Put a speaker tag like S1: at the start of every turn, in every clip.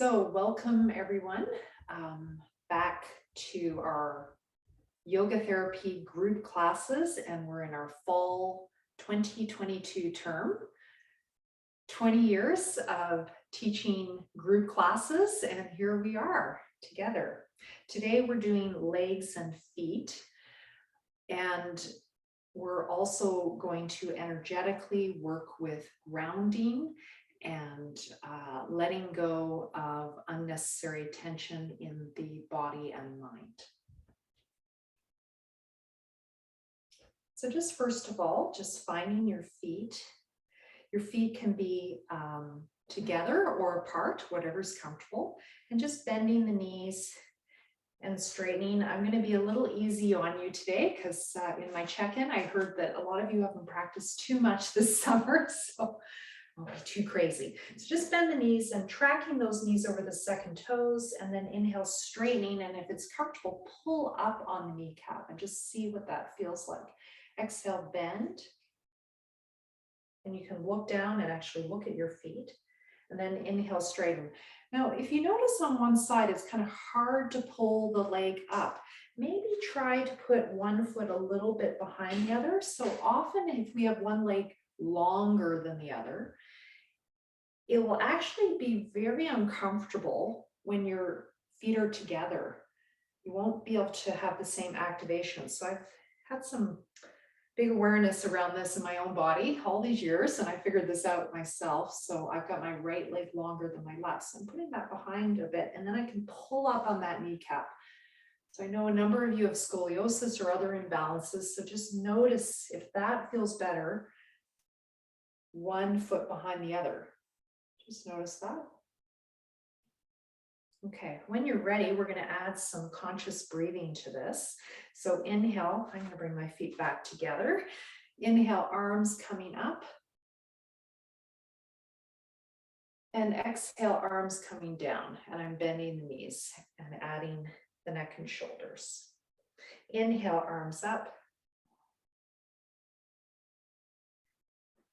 S1: So welcome everyone back to our yoga therapy group classes, and we're in our fall 2022 term. 20 years of teaching group classes, and here we are together. Today we're doing legs and feet, and we're also going to energetically work with grounding and letting go of unnecessary tension in the body and mind. So just first of all, just finding your feet. Your feet can be together or apart, whatever's comfortable, and just bending the knees and straightening. I'm going to be a little easy on you today because in my check-in, I heard that a lot of you haven't practiced too much this summer, so won't be too crazy. So just bend the knees and tracking those knees over the second toes, and then inhale, straightening, and if it's comfortable, pull up on the kneecap and just see what that feels like. Exhale, bend, and you can look down and actually look at your feet, and then inhale, straighten. Now, if you notice on one side, it's kind of hard to pull the leg up. Maybe try to put one foot a little bit behind the other. So often if we have one leg longer than the other, it will actually be very uncomfortable when your feet are together. You won't be able to have the same activation. So I've had some big awareness around this in my own body all these years, and I figured this out myself. So I've got my right leg longer than my left. So I'm putting that behind a bit, and then I can pull up on that kneecap. So I know a number of you have scoliosis or other imbalances. So just notice if that feels better, one foot behind the other. Just notice that. Okay, when you're ready, we're going to add some conscious breathing to this. So inhale, I'm going to bring my feet back together. Inhale, arms coming up. And exhale, arms coming down. And I'm bending the knees and adding the neck and shoulders. Inhale, arms up.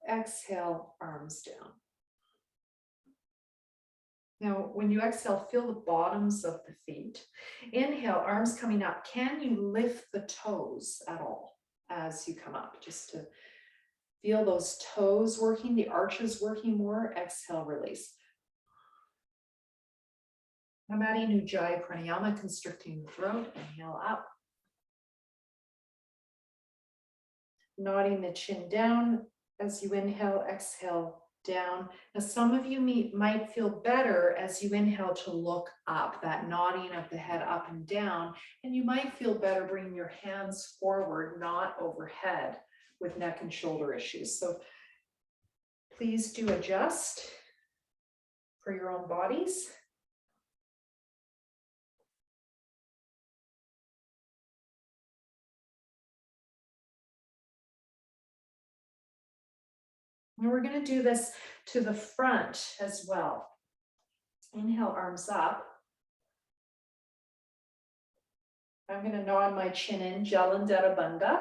S1: Exhale, arms down. Now, when you exhale, feel the bottoms of the feet. Inhale, arms coming up. Can you lift the toes at all as you come up? Just to feel those toes working, the arches working more. Exhale, release. I'm adding Ujjayi pranayama, constricting the throat. Inhale up. Nodding the chin down as you inhale, exhale, down. Now, some of you might feel better as you inhale to look up, that nodding of the head up and down, and you might feel better bringing your hands forward, not overhead, with neck and shoulder issues. So please do adjust for your own bodies. And we're going to do this to the front as well. Inhale, arms up. I'm going to nod my chin in, Jalandhara Bandha.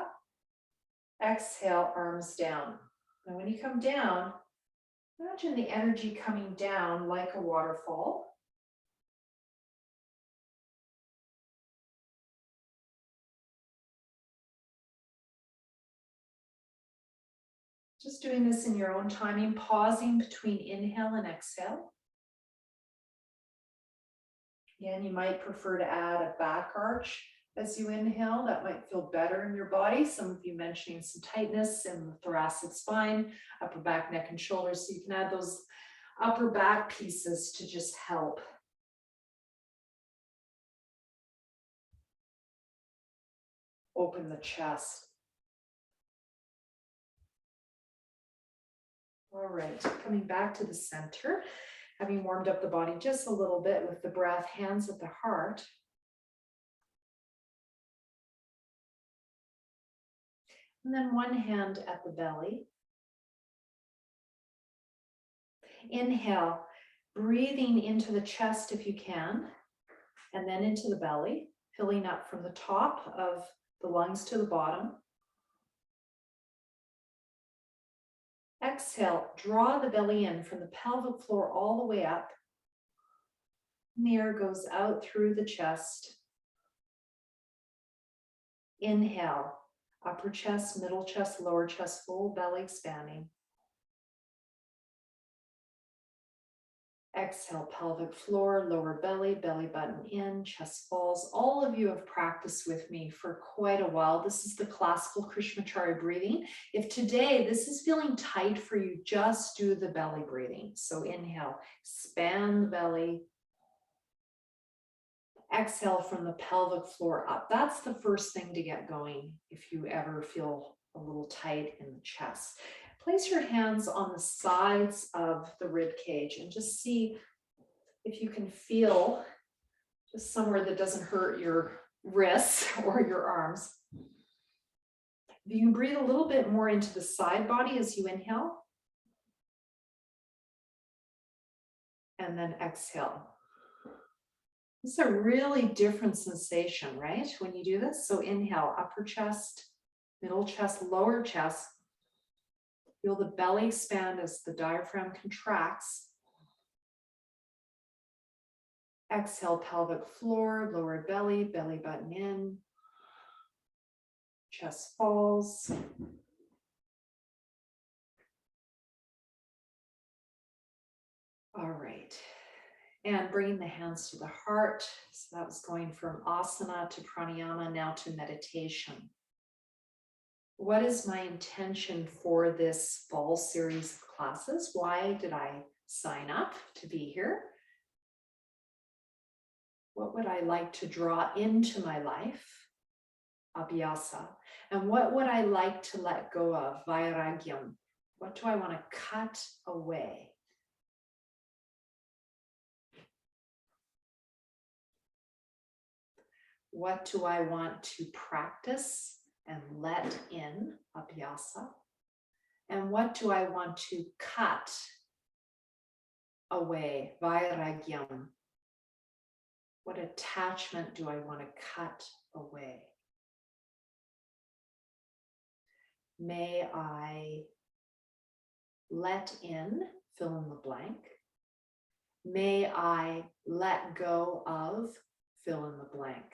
S1: Exhale, arms down. And when you come down, imagine the energy coming down like a waterfall. Just doing this in your own timing, pausing between inhale and exhale. Again, you might prefer to add a back arch as you inhale. That might feel better in your body. Some of you mentioning some tightness in the thoracic spine, upper back, neck, and shoulders. So you can add those upper back pieces to just help. Open the chest. All right, coming back to the center, having warmed up the body just a little bit with the breath, hands at the heart. And then one hand at the belly. Inhale, breathing into the chest if you can, and then into the belly, filling up from the top of the lungs to the bottom. Exhale, draw the belly in from the pelvic floor all the way up. And the air goes out through the chest. Inhale, upper chest, middle chest, lower chest, full belly expanding. Exhale, pelvic floor, lower belly, belly button in, chest falls. All of you have practiced with me for quite a while. This is the classical Krishnamacharya breathing. If today this is feeling tight for you, just do the belly breathing. So inhale, expand the belly. Exhale from the pelvic floor up. That's the first thing to get going if you ever feel a little tight in the chest. Place your hands on the sides of the rib cage and just see if you can feel just somewhere that doesn't hurt your wrists or your arms. You can breathe a little bit more into the side body as you inhale. And then exhale. It's a really different sensation, right? When you do this. So inhale, upper chest, middle chest, lower chest. Feel the belly expand as the diaphragm contracts. Exhale, pelvic floor, lower belly, belly button in. Chest falls. All right. And bringing the hands to the heart. So that was going from asana to pranayama, now to meditation. What is my intention for this fall series of classes? Why did I sign up to be here? What would I like to draw into my life? Abhyasa. And what would I like to let go of? Vairagyam. What do I want to cut away? What do I want to practice and let in? Abhyasa. And what do I want to cut away? Vairagyam. What attachment do I want to cut away? May I let in, fill in the blank. May I let go of, fill in the blank.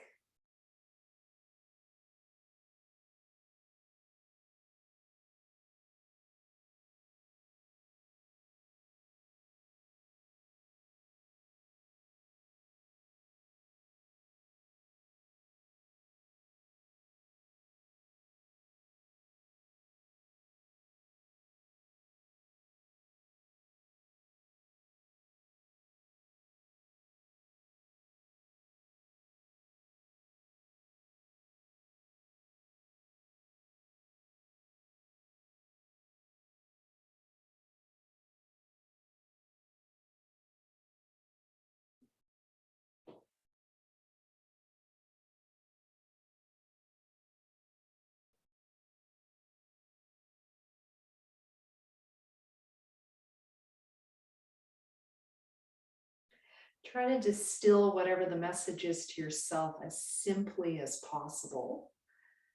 S1: Try to distill whatever the message is to yourself as simply as possible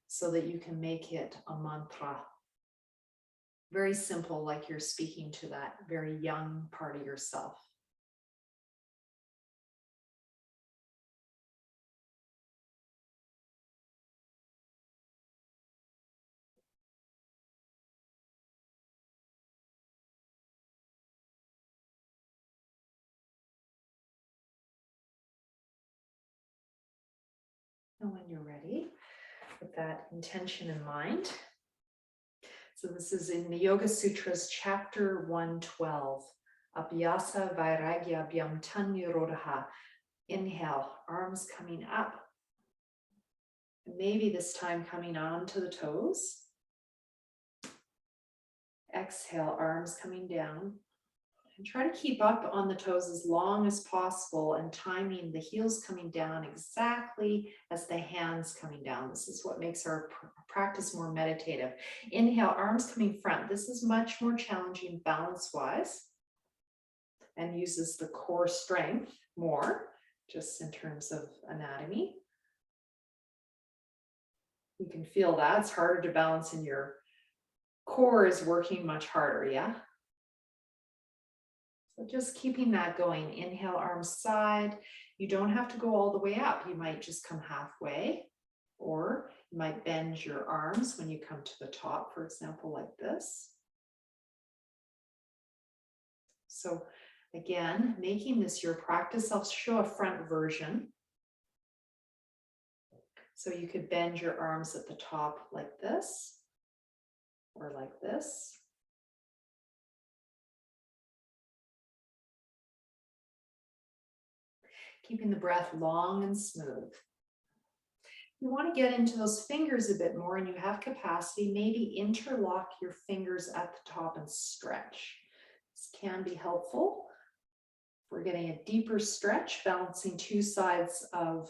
S1: so that you can make it a mantra. Very simple, like you're speaking to that very young part of yourself. And when you're ready, with that intention in mind. So this is in the Yoga Sutras, chapter 112. Abhyasa Vairagya Abhyam Tannirodha. Inhale, arms coming up. And maybe this time coming on to the toes. Exhale, arms coming down. And try to keep up on the toes as long as possible and timing the heels coming down exactly as the hands coming down. This is what makes our practice more meditative. Inhale, arms coming front. This is much more challenging balance-wise and uses the core strength more, just in terms of anatomy. You can feel that. It's harder to balance and your core is working much harder, yeah? So just keeping that going. Inhale, arms side. You don't have to go all the way up. You might just come halfway, or you might bend your arms when you come to the top, for example, like this. So again, making this your practice. I'll show a front version. So you could bend your arms at the top like this, or like this. Keeping the breath long and smooth. You want to get into those fingers a bit more and you have capacity, maybe interlock your fingers at the top and stretch. This can be helpful. We're getting a deeper stretch, balancing two sides of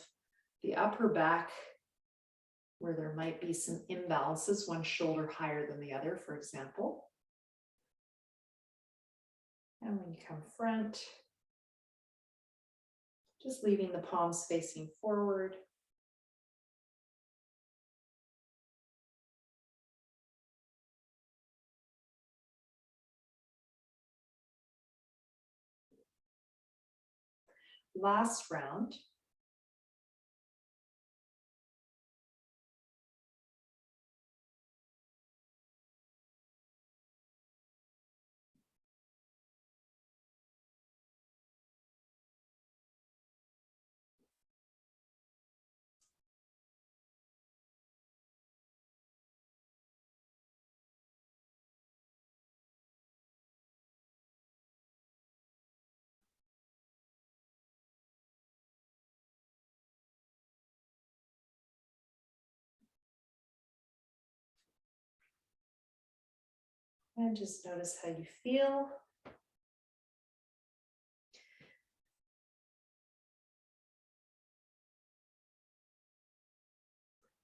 S1: the upper back where there might be some imbalances, one shoulder higher than the other, for example. And when you come front, just leaving the palms facing forward. Last round. And just notice how you feel.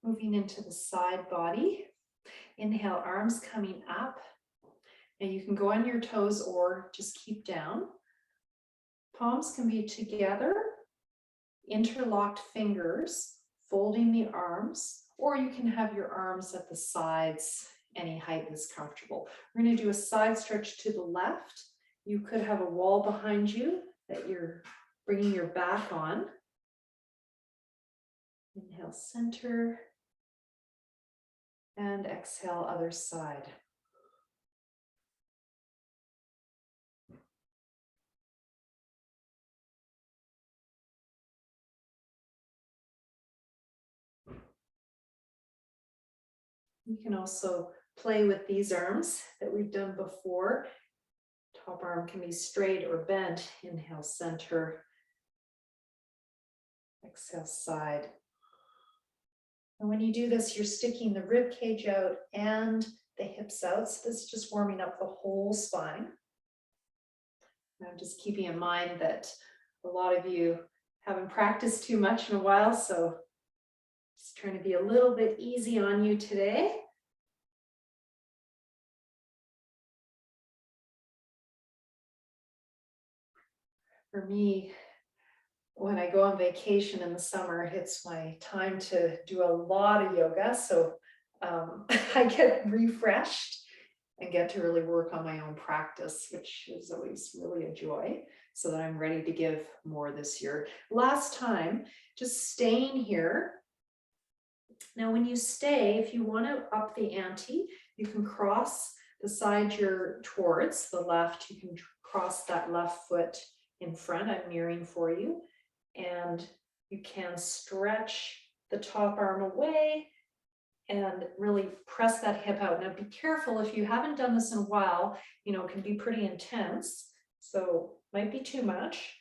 S1: Moving into the side body. Inhale, arms coming up. And you can go on your toes or just keep down. Palms can be together, interlocked fingers, folding the arms, or you can have your arms at the sides, any height that's comfortable. We're going to do a side stretch to the left. You could have a wall behind you that you're bringing your back on. Inhale, center. And exhale, other side. You can also play with these arms that we've done before. Top arm can be straight or bent. Inhale, center. Exhale, side. And when you do this, you're sticking the rib cage out and the hips out. So this is just warming up the whole spine. And I'm just keeping in mind that a lot of you haven't practiced too much in a while, so just trying to be a little bit easy on you today. For me, when I go on vacation in the summer, it's my time to do a lot of yoga. So I get refreshed and get to really work on my own practice, which is always really a joy, so that I'm ready to give more this year. Last time, just staying here. Now, when you stay, if you want to up the ante, you can cross the side you're towards, the left. You can cross that left foot in front. I'm mirroring for you. And you can stretch the top arm away and really press that hip out. Now be careful, if you haven't done this in a while, it can be pretty intense. So might be too much.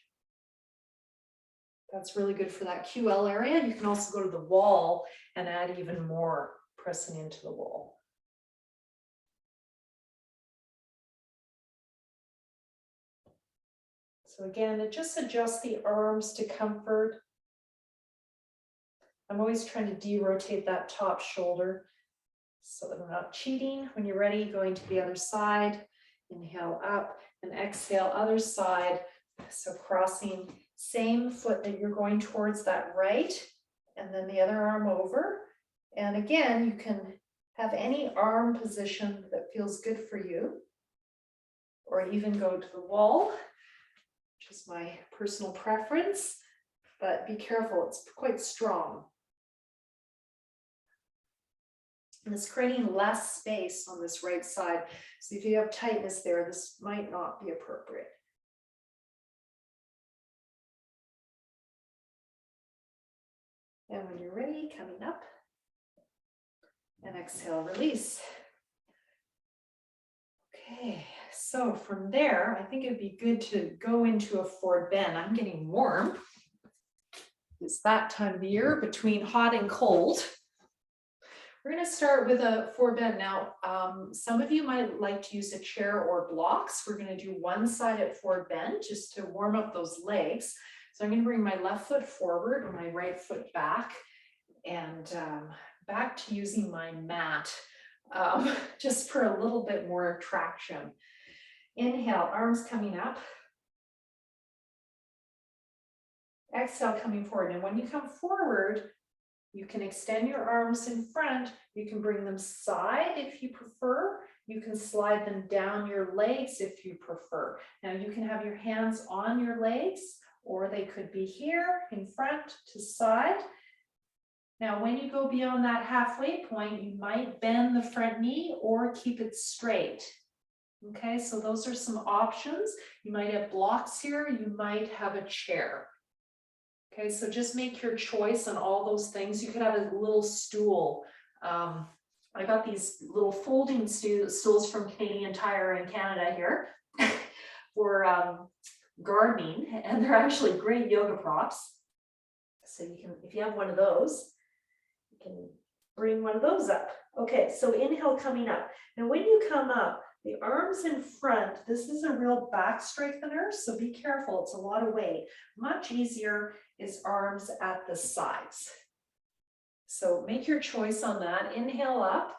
S1: That's really good for that QL area. You can also go to the wall and add even more pressing into the wall. So again, it just adjusts the arms to comfort. I'm always trying to de-rotate that top shoulder so that I'm not cheating. When you're ready, going to the other side. Inhale up and exhale, other side. So crossing, same foot that you're going towards, that right, and then the other arm over. And again, you can have any arm position that feels good for you, or even go to the wall. Just my personal preference, but be careful, it's quite strong. And it's creating less space on this right side. So if you have tightness there, this might not be appropriate. And when you're ready, coming up, and exhale, release. Okay, so from there, I think it'd be good to go into a forward bend. I'm getting warm. It's that time of the year between hot and cold. We're going to start with a forward bend. Now, some of you might like to use a chair or blocks. We're going to do one side at forward bend just to warm up those legs. So I'm going to bring my left foot forward and my right foot back, and back to using my mat just for a little bit more traction. Inhale, arms coming up. Exhale, coming forward. And when you come forward, you can extend your arms in front. You can bring them side if you prefer. You can slide them down your legs if you prefer. Now you can have your hands on your legs, or they could be here in front to side. Now, when you go beyond that halfway point, you might bend the front knee or keep it straight. Okay, so those are some options. You might have blocks here. You might have a chair. Okay, so just make your choice on all those things. You could have a little stool. I got these little folding stools from Canadian Tire in Canada here for gardening, and they're actually great yoga props. So you can, if you have one of those, you can bring one of those up. Okay, so inhale, coming up. Now when you come up, the arms in front, this is a real back strengthener, so be careful, it's a lot of weight. Much easier is arms at the sides. So make your choice on that. Inhale up,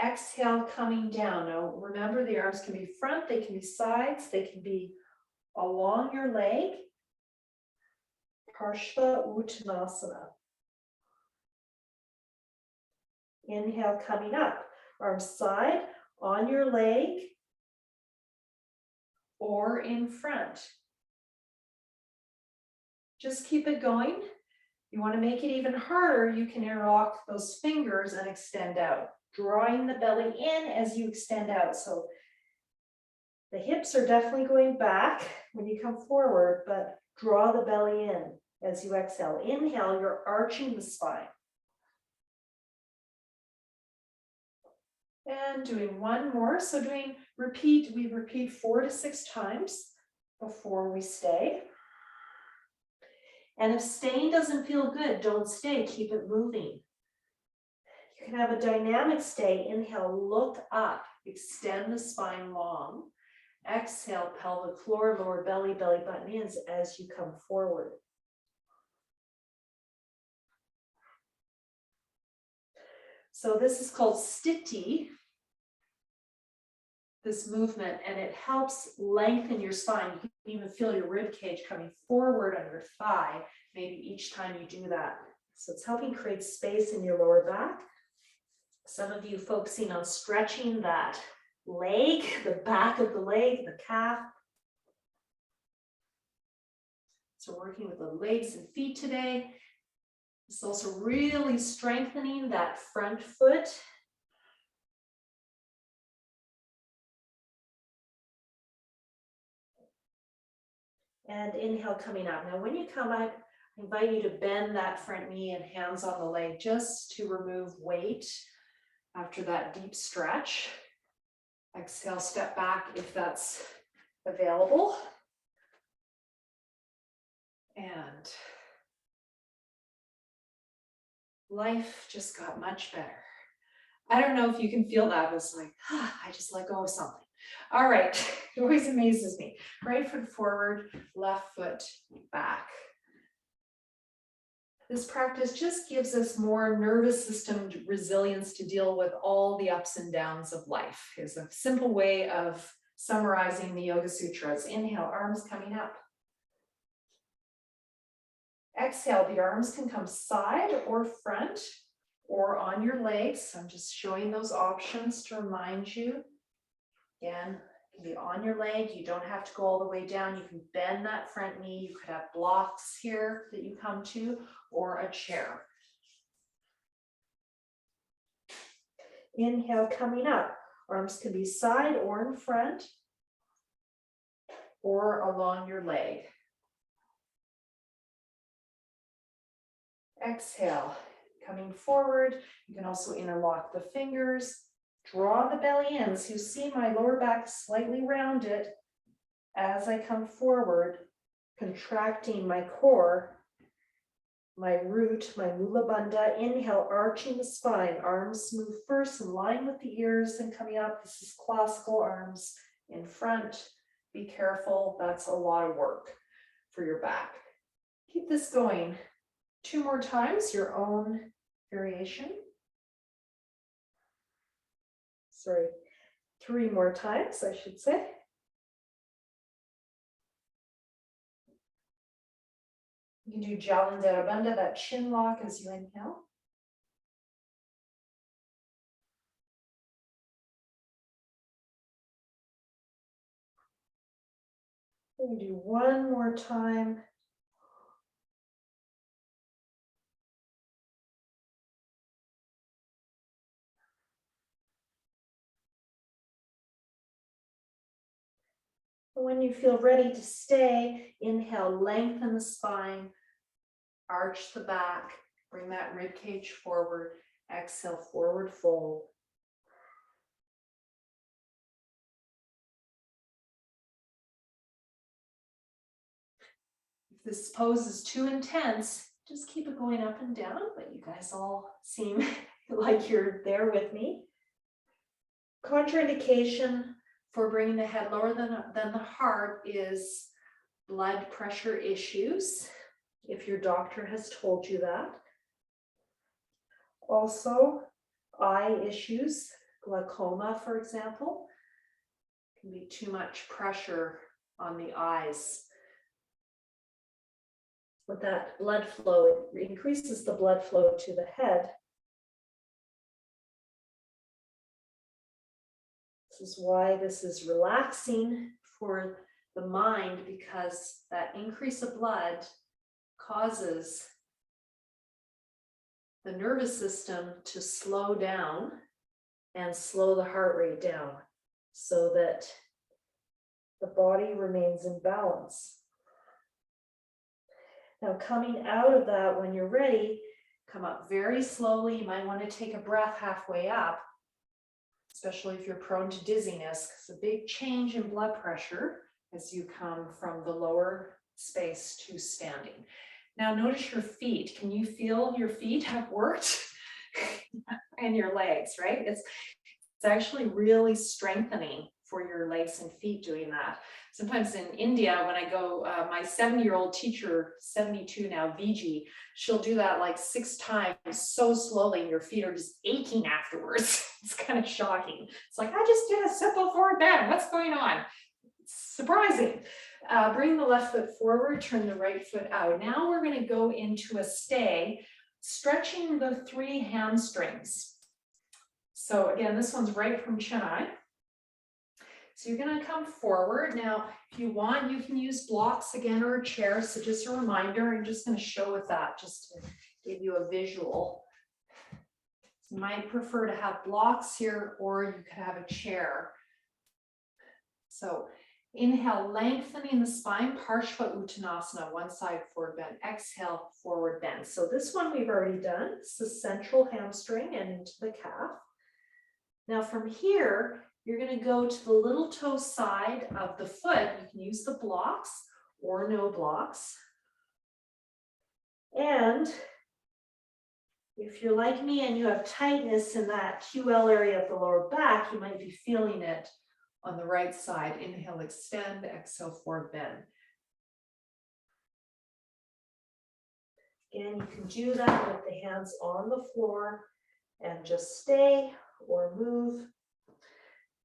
S1: exhale coming down. Now remember, the arms can be front, they can be sides, they can be along your leg. Parshva Uttanasana. Inhale, coming up, arms side, on your leg, or in front. Just keep it going. You want to make it even harder, you can interlock those fingers and extend out, drawing the belly in as you extend out. So the hips are definitely going back when you come forward, but draw the belly in as you exhale. Inhale, you're arching the spine. And doing one more. So we repeat 4 to 6 times before we stay. And if staying doesn't feel good, don't stay, keep it moving. You can have a dynamic stay. Inhale, look up, extend the spine long. Exhale, pelvic floor, lower belly, belly button in as you come forward. So this is called sthiti, this movement, and it helps lengthen your spine. You can even feel your rib cage coming forward on your thigh, maybe each time you do that. So it's helping create space in your lower back. Some of you focusing on stretching that leg, the back of the leg, the calf. So working with the legs and feet today. It's also really strengthening that front foot. And inhale, coming up. Now, when you come up, I invite you to bend that front knee and hands on the leg just to remove weight after that deep stretch. Exhale, step back if that's available. And life just got much better. I don't know if you can feel that. It's like, I just let go of something. All right, it always amazes me. Right foot forward, left foot back. This practice just gives us more nervous system resilience to deal with all the ups and downs of life. It's a simple way of summarizing the Yoga Sutras. Inhale, arms coming up. Exhale, the arms can come side or front or on your legs. I'm just showing those options to remind you. Again, It can be on your leg. You don't have to go all the way down. You can bend that front knee. You could have blocks here that you come to, or a chair. Inhale, coming up. Arms can be side or in front, or along your leg. Exhale, coming forward. You can also interlock the fingers, draw the belly in. So you see my lower back slightly rounded as I come forward, contracting my core, my root, my mula bandha. Inhale, arching the spine. Arms move first in line with the ears and coming up. This is classical, arms in front. Be careful, that's a lot of work for your back. Keep this going. 2 more times, your own variation. Sorry, 3 more times, I should say. You can do Jalandhara Bandha, that chin lock as you inhale. We do 1 more time. When you feel ready to stay, inhale, lengthen the spine, arch the back, bring that rib cage forward, exhale, forward fold. If this pose is too intense, just keep it going up and down, but you guys all seem like you're there with me. Contraindication for bringing the head lower than the heart is blood pressure issues, if your doctor has told you that. Also, eye issues, glaucoma, for example, can be too much pressure on the eyes. With that blood flow, it increases the blood flow to the head. This is why this is relaxing for the mind, because that increase of blood causes the nervous system to slow down and slow the heart rate down so that the body remains in balance. Now, coming out of that, when you're ready, come up very slowly. You might want to take a breath halfway up, especially if you're prone to dizziness, because a big change in blood pressure as you come from the lower space to standing. Now, notice your feet. Can you feel your feet have worked? And your legs, right? It's actually really strengthening for your legs and feet doing that. Sometimes in India, when I go, my 70-year-old teacher, 72 now, Viji, she'll do that like 6 times so slowly, and your feet are just aching afterwards. It's kind of shocking. It's like, I just did a simple forward bend. What's going on? It's surprising. Bring the left foot forward, turn the right foot out. Now we're going to go into a stay, stretching the 3 hamstrings. So again, this one's right from Chennai. So you're going to come forward. Now, if you want, you can use blocks again or a chair. So just a reminder, I'm just going to show with that just to give you a visual. You might prefer to have blocks here, or you could have a chair. So inhale, lengthening the spine, Parshva Uttanasana, one side forward bend. Exhale, forward bend. So this one we've already done. It's the central hamstring and into the calf. Now from here, you're going to go to the little toe side of the foot. You can use the blocks or no blocks. And if you're like me and you have tightness in that QL area of the lower back, you might be feeling it on the right side. Inhale, extend, exhale, forward bend. Again, you can do that with the hands on the floor and just stay or move.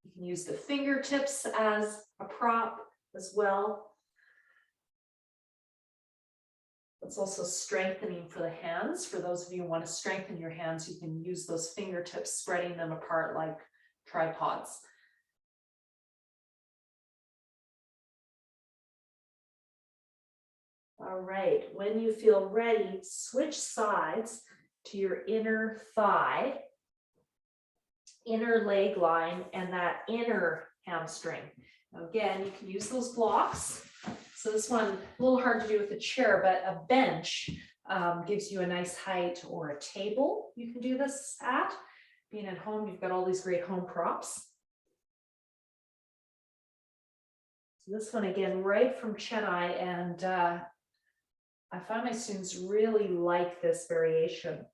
S1: You can use the fingertips as a prop as well. It's also strengthening for the hands. For those of you who want to strengthen your hands, you can use those fingertips, spreading them apart like tripods.
S2: All right, when you feel ready, switch sides to your inner thigh, inner leg line, and that inner hamstring. Now again, you can use those blocks. So this one, a little hard to do with a chair, but a bench gives you a nice height, or a table you can do this at. Being at home, you've got all these great home props. So this one again, right from Chennai, and I find my students really like this variation.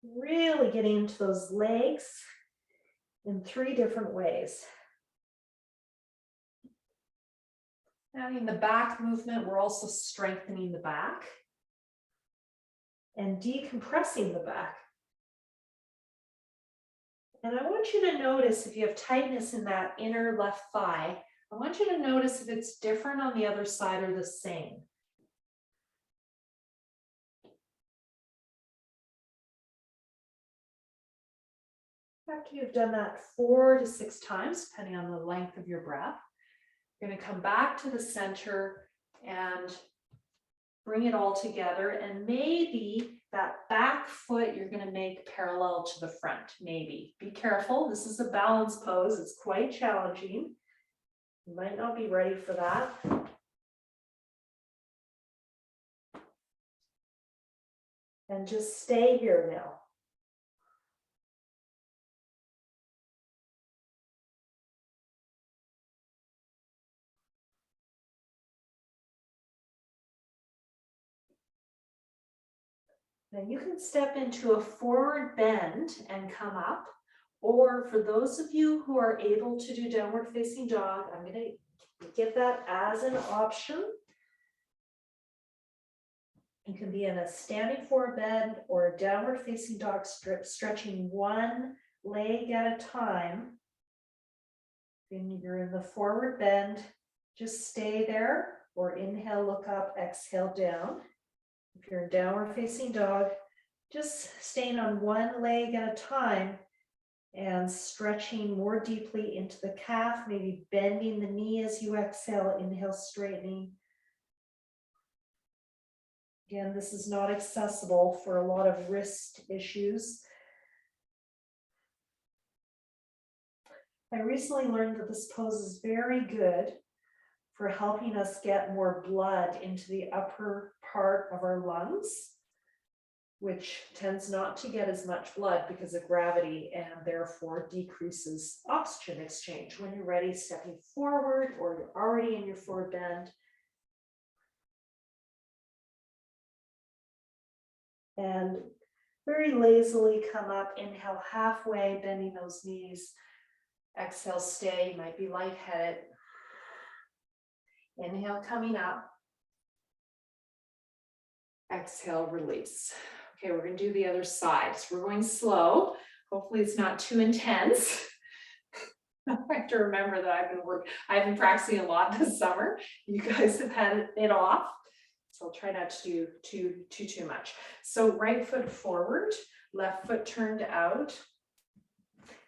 S2: Really getting into those legs in 3 different ways. Now in the back movement, we're also strengthening the back and decompressing the back. And I want you to notice if you have tightness in that inner left thigh, I want you to notice if it's different on the other side or the same. After you've done that 4 to 6 times, depending on the length of your breath, you're going to come back to the center and bring it all together. And maybe that back foot you're going to make parallel to the front. Maybe. Be careful. This is a balance pose. It's quite challenging. You might not be ready for that. And just stay here now. Now you can step into a forward bend and come up, or for those of you who are able to do downward facing dog, I'm going to give that as an option. You can be in a standing forward bend or a downward facing dog, stretching one leg at a time. When you're in the forward bend, just stay there, or inhale, look up, exhale down. If you're in downward facing dog, just staying on one leg at a time and stretching more deeply into the calf, maybe bending the knee as you exhale, inhale, straightening. Again, this is not accessible for a lot of wrist issues. I recently learned that this pose is very good for helping us get more blood into the upper part of our lungs, which tends not to get as much blood because of gravity and therefore decreases oxygen exchange. When you're ready, stepping forward, or you're already in your forward bend. And very lazily come up, inhale halfway, bending those knees. Exhale, stay, you might be lightheaded. Inhale, coming up. Exhale, release. Okay, we're going to do the other side. So we're going slow. Hopefully it's not too intense. I have to remember that I've been practicing a lot this summer. You guys have had it off. So I'll try not to do too much. So right foot forward, left foot turned out.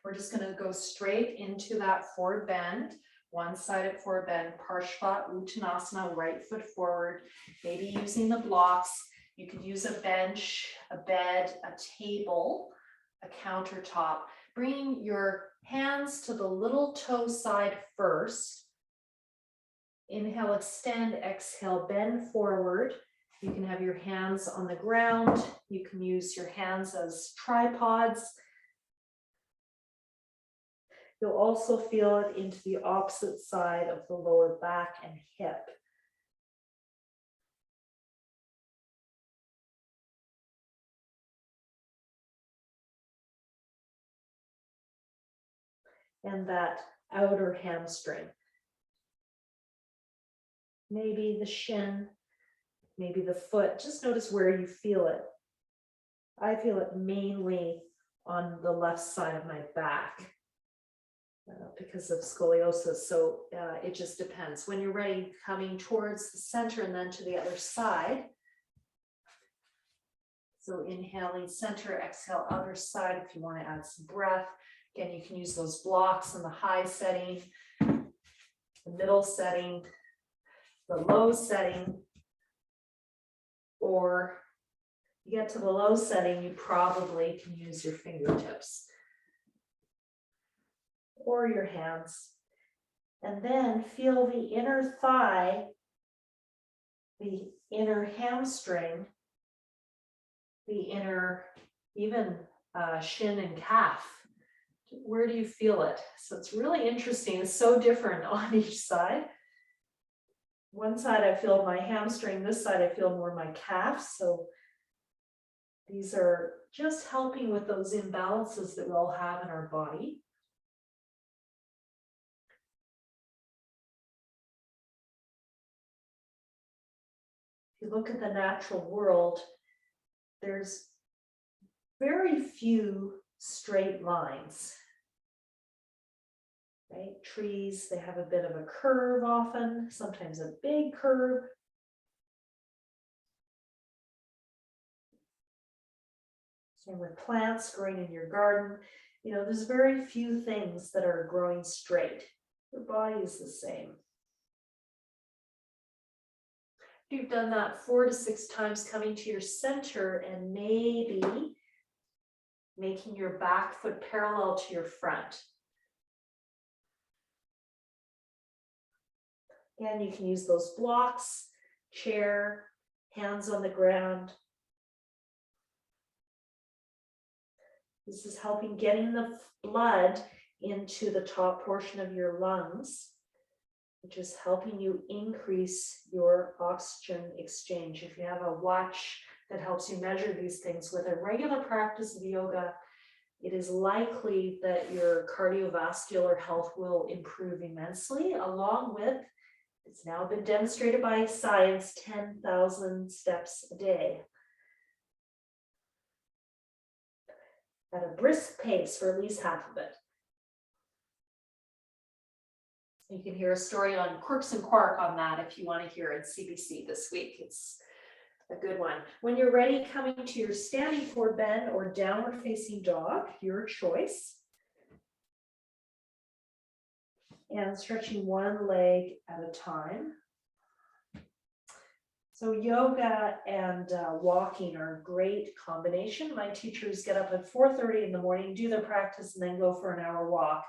S2: We're just going to go straight into that forward bend. One-sided forward bend, Parshva Uttanasana, right foot forward, maybe using the blocks. You could use a bench, a bed, a table, a countertop. Bring your hands to the little toe side first. Inhale, extend, exhale, bend forward. You can have your hands on the ground. You can use your hands as tripods. You'll also feel it into the opposite side of the lower back and hip. And that outer hamstring. Maybe the shin, maybe the foot. Just notice where you feel it. I feel it mainly on the left side of my back. Because of scoliosis, so it just depends. When you're ready, coming towards the center and then to the other side. So inhaling center, exhale other side if you want to add some breath. Again, you can use those blocks in the high setting, the middle setting,
S1: the low setting, or you get to the low setting, you probably can use your fingertips or your hands. And then feel the inner thigh, the inner hamstring, the inner even shin and calf. Where do you feel it? So it's really interesting. It's so different on each side. One side I feel my hamstring, this side I feel more my calf. So these are just helping with those imbalances that we all have in our body. If you look at the natural world, there's very few straight lines. Right? Trees, they have a bit of a curve often, sometimes a big curve. Same with plants growing in your garden. You know, there's very few things that are growing straight. Your body is the same. You've done that 4 to 6 times, coming to your center and maybe making your back foot parallel to your front. Again, you can use those blocks, chair, hands on the ground. This is helping getting the blood into the top portion of your lungs, which is helping you increase your oxygen exchange. If you have a watch that helps you measure these things with a regular practice of yoga, it is likely that your cardiovascular health will improve immensely, along with, it's now been demonstrated by science, 10,000 steps a day. At a brisk pace for at least half of it. You can hear a story on Quirks and Quark on that if you want to hear it, CBC this week. It's a good one. When you're ready, coming to your standing forward bend or downward facing dog, your choice. And stretching one leg at a time. So yoga and walking are a great combination. My teachers get up at 4:30 in the morning, do their practice, and then go for an hour walk.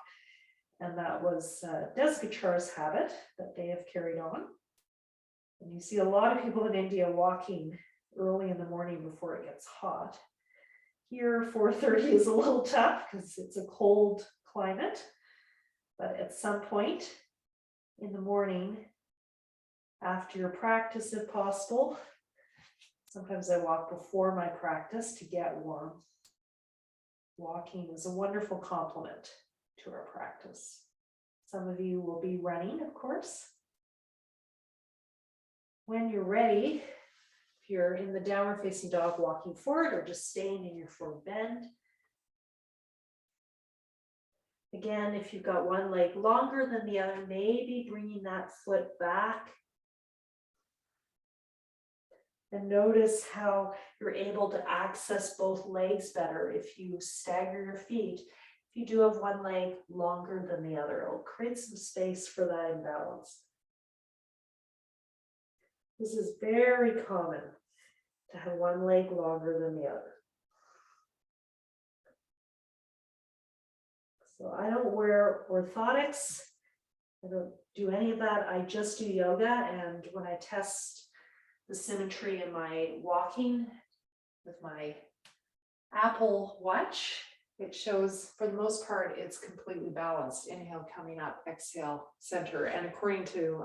S1: And that was Desgachar's habit that they have carried on. And you see a lot of people in India walking early in the morning before it gets hot. Here, 4:30 is a little tough because it's a cold climate. But at some point in the morning, after your practice, if possible, sometimes I walk before my practice to get warm. Walking is a wonderful complement to our practice. Some of you will be running, of course. When you're ready, if you're in the downward facing dog, walking forward or just staying in your forward bend. Again, if you've got one leg longer than the other, maybe bringing that foot back. And notice how you're able to access both legs better if you stagger your feet. If you do have one leg longer than the other, it'll create some space for that imbalance. This is very common to have one leg longer than the other. So I don't wear orthotics. I don't do any of that. I just do yoga. And when I test the symmetry in my walking with my Apple Watch, it shows, for the most part, it's completely balanced. Inhale, coming up, exhale, center. And according to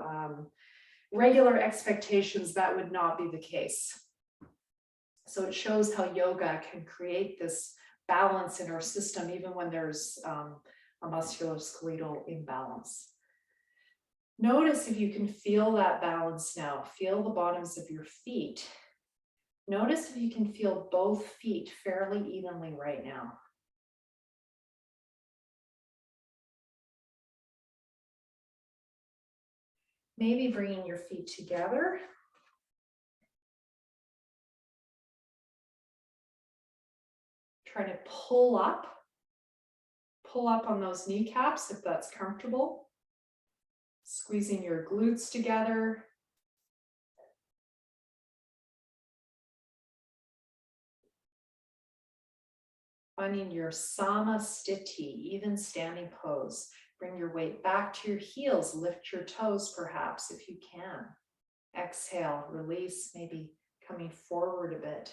S1: regular expectations, that would not be the case. So it shows how yoga can create this balance in our system, even when there's a musculoskeletal imbalance. Notice if you can feel that balance now. Feel the bottoms of your feet. Notice if you can feel both feet fairly evenly right now. Maybe bringing your feet together. Try to pull up on those kneecaps if that's comfortable. Squeezing your glutes together, Finding your samastiti, even standing pose. Bring your weight back to your heels. Lift your toes perhaps if you can. Exhale, release, maybe coming forward a bit.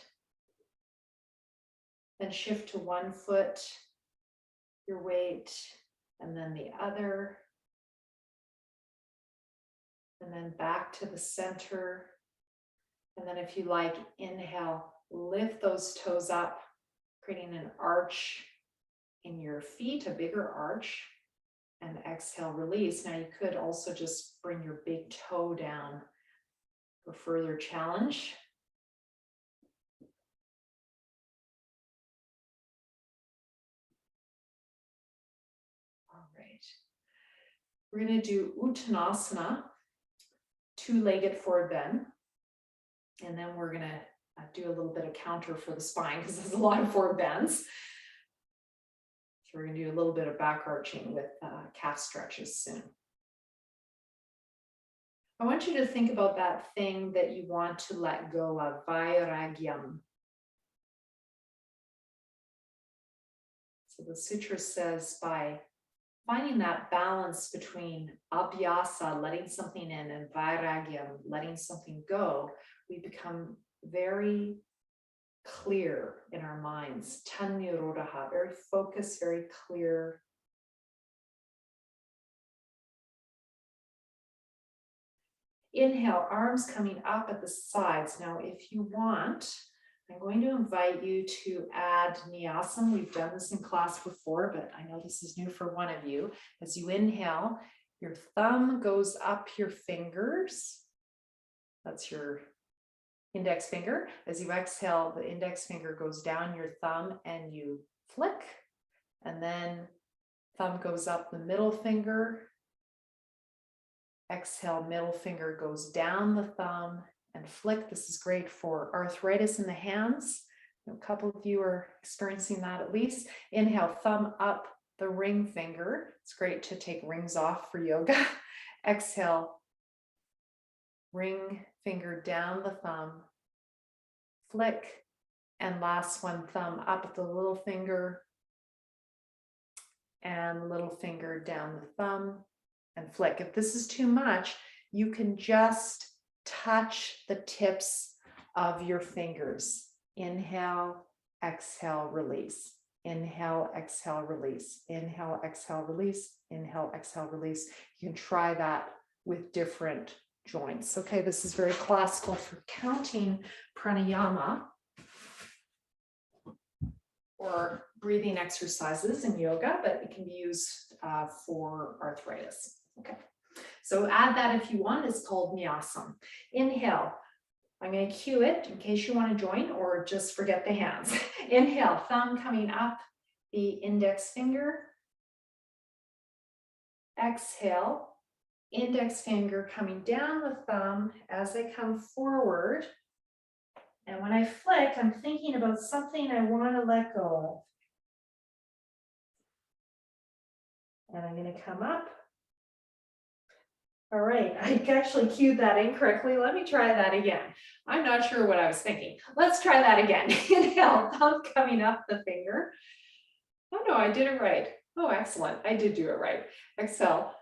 S1: Then shift to one foot, your weight, and then the other. And then back to the center. And then if you like, inhale, lift those toes up, creating an arch in your feet, a bigger arch. And exhale, release. Now you could also just bring your big toe down for further challenge. All right. We're going to do Uttanasana, two-legged forward bend. And then we're going to do a little bit of counter for the spine because there's a lot of forward bends. So we're going to do a little bit of back arching with calf stretches soon. I want you to think about that thing that you want to let go of, vairagyam. So the sutra says by finding that balance between abhyasa, letting something in, and vairagyam, letting something go, we become very clear in our minds. Tannirodha, very focused, very clear. Inhale, arms coming up at the sides. Now, if you want, I'm going to invite you to add nyasam. We've done this in class before, but I know this is new for one of you. As you inhale, your thumb goes up your fingers. That's your index finger. As you exhale, the index finger goes down your thumb and you flick. And then thumb goes up the middle finger. Exhale, middle finger goes down the thumb and flick. This is great for arthritis in the hands. A couple of you are experiencing that at least. Inhale, thumb up the ring finger. It's great to take rings off for yoga. Exhale, ring finger down the thumb, flick. And last one, thumb up at the little finger and little finger down the thumb and flick. If this is too much, you can just touch the tips of your fingers. Inhale, exhale, release. Inhale, exhale, release. Inhale, exhale, release. Inhale, exhale, release. You can try that with different joints. Okay, this is very classical for counting pranayama or breathing exercises in yoga, but it can be used for arthritis. Okay, so add that if you want. It's called nyasam. Inhale. I'm going to cue it in case you want to join or just forget the hands. Inhale, thumb coming up the index finger. Exhale, index finger coming down the thumb as I come forward. And when I flick, I'm thinking about something I want to let go of. And I'm going to come up. All right, I actually cued that incorrectly. Let me try that again. I'm not sure what I was thinking. Let's try that again. Inhale, thumb coming up the finger. Oh no, I did it right. Oh, excellent. I did do it right. Exhale,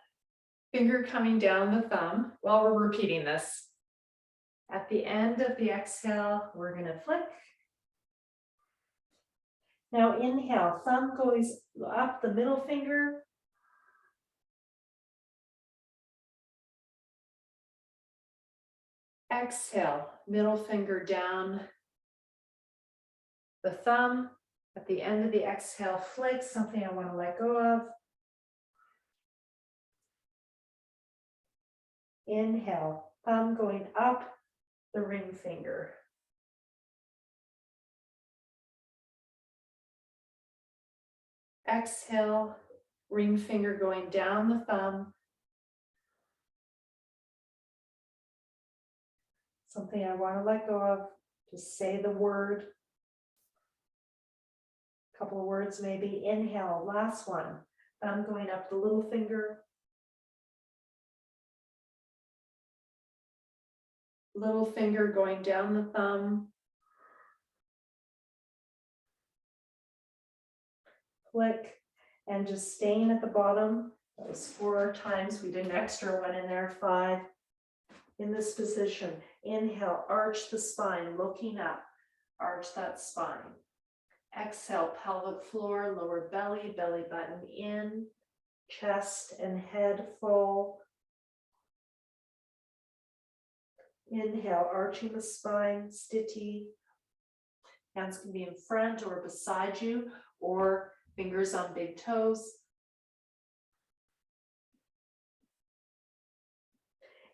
S1: finger coming down the thumb while we're repeating this. At the end of the exhale, we're going to flick. Now inhale, thumb goes up the middle finger. Exhale, middle finger down the thumb. At the end of the exhale, flick, something I want to let go of. Inhale, thumb going up the ring finger. Exhale, ring finger going down the thumb. Something I want to let go of. Just say the word. A couple of words maybe. Inhale, last one. Thumb going up the little finger. Little finger going down the thumb. click, and just staying at the bottom. That was 4 times. We did an extra one in there, 5. In this position, inhale, arch the spine, looking up, arch that spine. Exhale, pelvic floor, lower belly, belly button in, chest and head full. Inhale, arching the spine, sthiti. Hands can be in front or beside you, or fingers on big toes.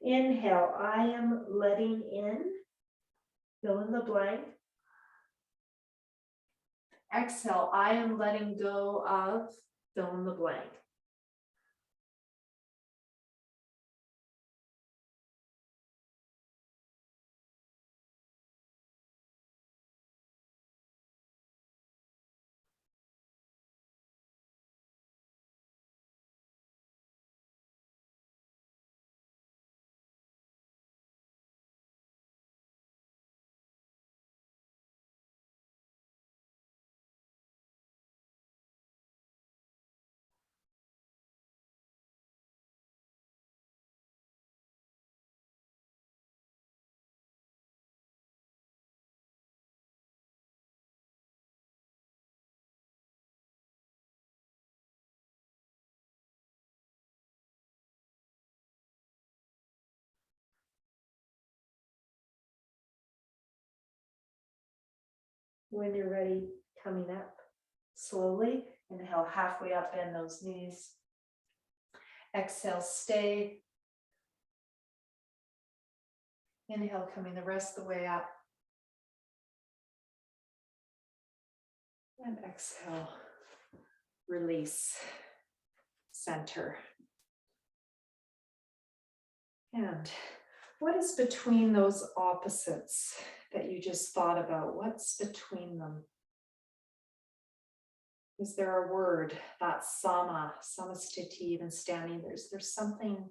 S1: Inhale, I am letting in, fill in the blank. Exhale, I am letting go of, fill in the blank. When you're ready, coming up slowly, inhale, halfway up, bend those knees. Exhale, stay. Inhale, coming the rest of the way up. And exhale, release, center. And what is between those opposites that you just thought about? What's between them? Is there a word, that samastiti, even standing, there's something,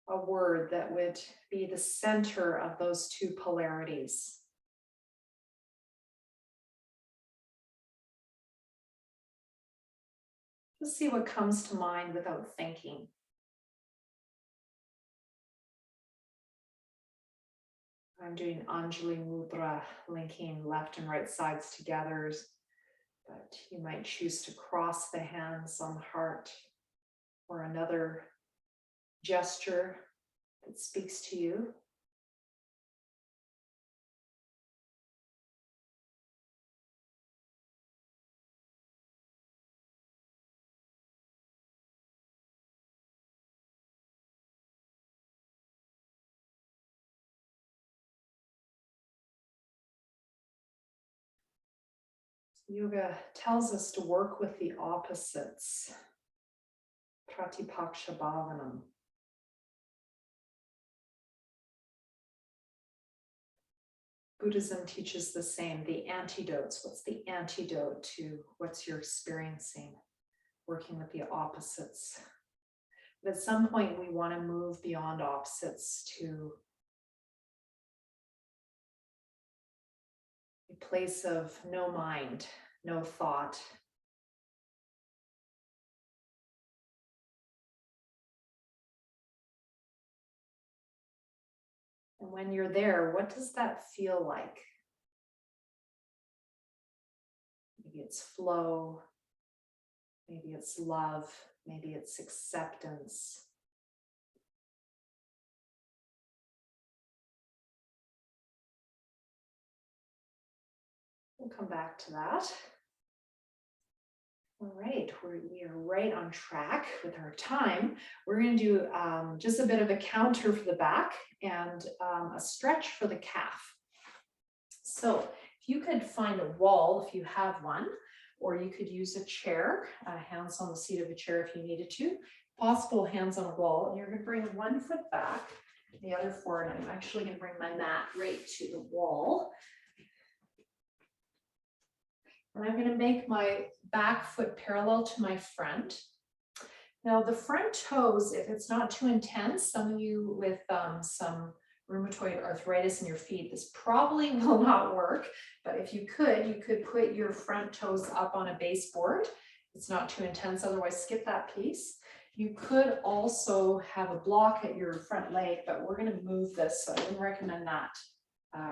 S1: a word that would be the center of those two polarities? Just see what comes to mind without thinking. I'm doing Anjali Mudra, linking left and right sides together, but you might choose to cross the hands on the heart or another gesture that speaks to you. Yoga tells us to work with the opposites. Pratipaksha bhavanam. Buddhism teaches the same, the antidotes. What's the antidote to what's you're experiencing? Working with the opposites. But at some point, we want to move beyond opposites to a place of no mind, no thought. And when you're there, what does that feel like? Maybe it's flow, maybe it's love, maybe it's acceptance. We'll come back to that. All right, we are right on track with our time. We're going to do just a bit of a counter for the back and a stretch for the calf. So if you could find a wall, if you have one, or you could use a chair, hands on the seat of a chair if you needed to. Possible, hands on a wall, and you're going to bring one foot back, the other forward. I'm actually going to bring my mat right to the wall. And I'm going to make my back foot parallel to my front. Now the front toes, if it's not too intense, some of you with some rheumatoid arthritis in your feet, this probably will not work, but if you could put your front toes up on a baseboard. It's not too intense, otherwise skip that piece. You could also have a block at your front leg, but we're going to move this, so I wouldn't recommend that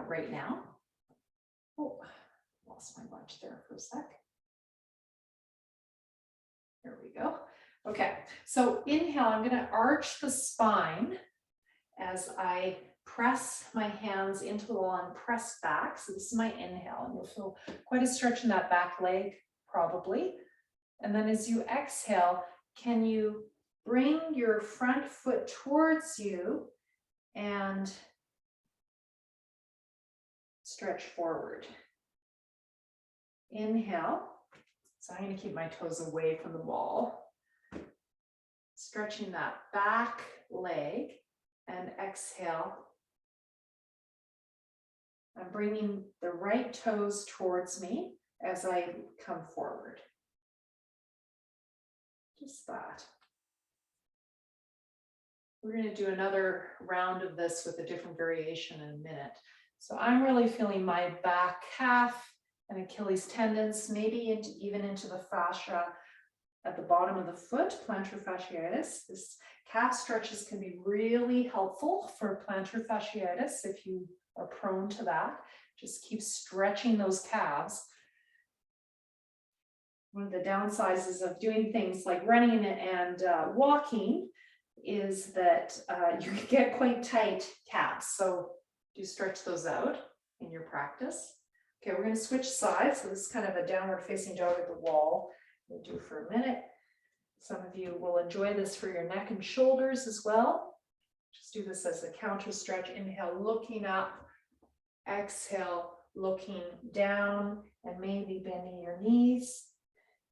S1: right now. Oh, lost my lunch there for a sec. There we go. Okay, so inhale, I'm going to arch the spine as I press my hands into the wall and press back. So this is my inhale, and you'll feel quite a stretch in that back leg, probably. And then as you exhale, can you bring your front foot towards you and stretch forward? Inhale. So I'm going to keep my toes away from the wall. Stretching that back leg, and exhale. I'm bringing the right toes towards me as I come forward. Just that. We're going to do another round of this with a different variation in a minute. So I'm really feeling my back calf and Achilles tendons, maybe even into the fascia at the bottom of the foot, plantar fasciitis. This calf stretches can be really helpful for plantar fasciitis if you are prone to that. Just keep stretching those calves. One of the downsides of doing things like running and walking is that you can get quite tight calves. So do stretch those out in your practice. Okay, we're going to switch sides. So this is kind of a downward facing dog at the wall. We'll do for a minute. Some of you will enjoy this for your neck and shoulders as well. Just do this as a counter stretch. Inhale, looking up. Exhale, looking down, and maybe bending your knees.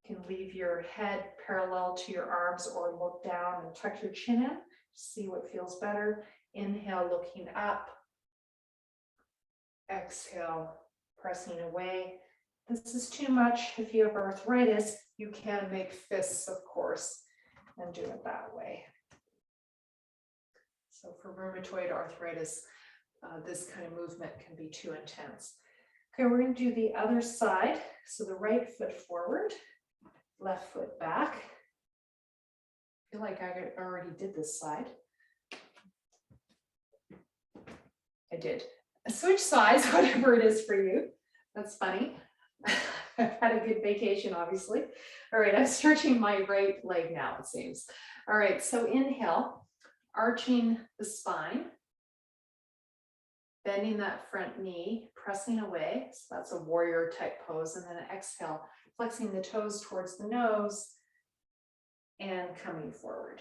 S1: You can leave your head parallel to your arms or look down and tuck your chin in. See what feels better. Inhale, looking up. Exhale, pressing away. This is too much. If you have arthritis, you can make fists, of course, and do it that way. So for rheumatoid arthritis, this kind of movement can be too intense. Okay, we're going to do the other side. So the right foot forward, left foot back. I feel like I already did this side. I did. Switch sides, whatever it is for you. That's funny. I've had a good vacation, obviously. All right, I'm stretching my right leg now, it seems. All right, so inhale, arching the spine, bending that front knee, pressing away. So that's a warrior type pose. And then exhale, flexing the toes towards the nose and coming forward.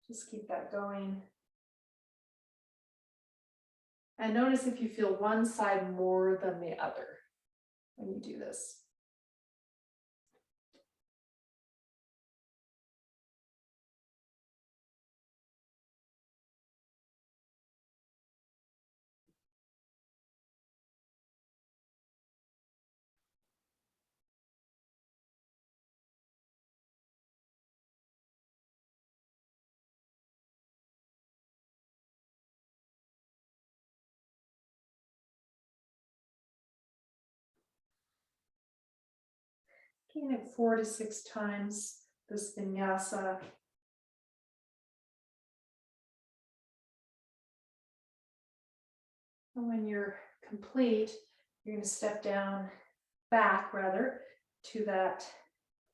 S1: Just keep that going. And notice if you feel one side more than the other when you do this. Doing it 4 to 6 times, this vinyasa. And when you're complete, you're going to step back to that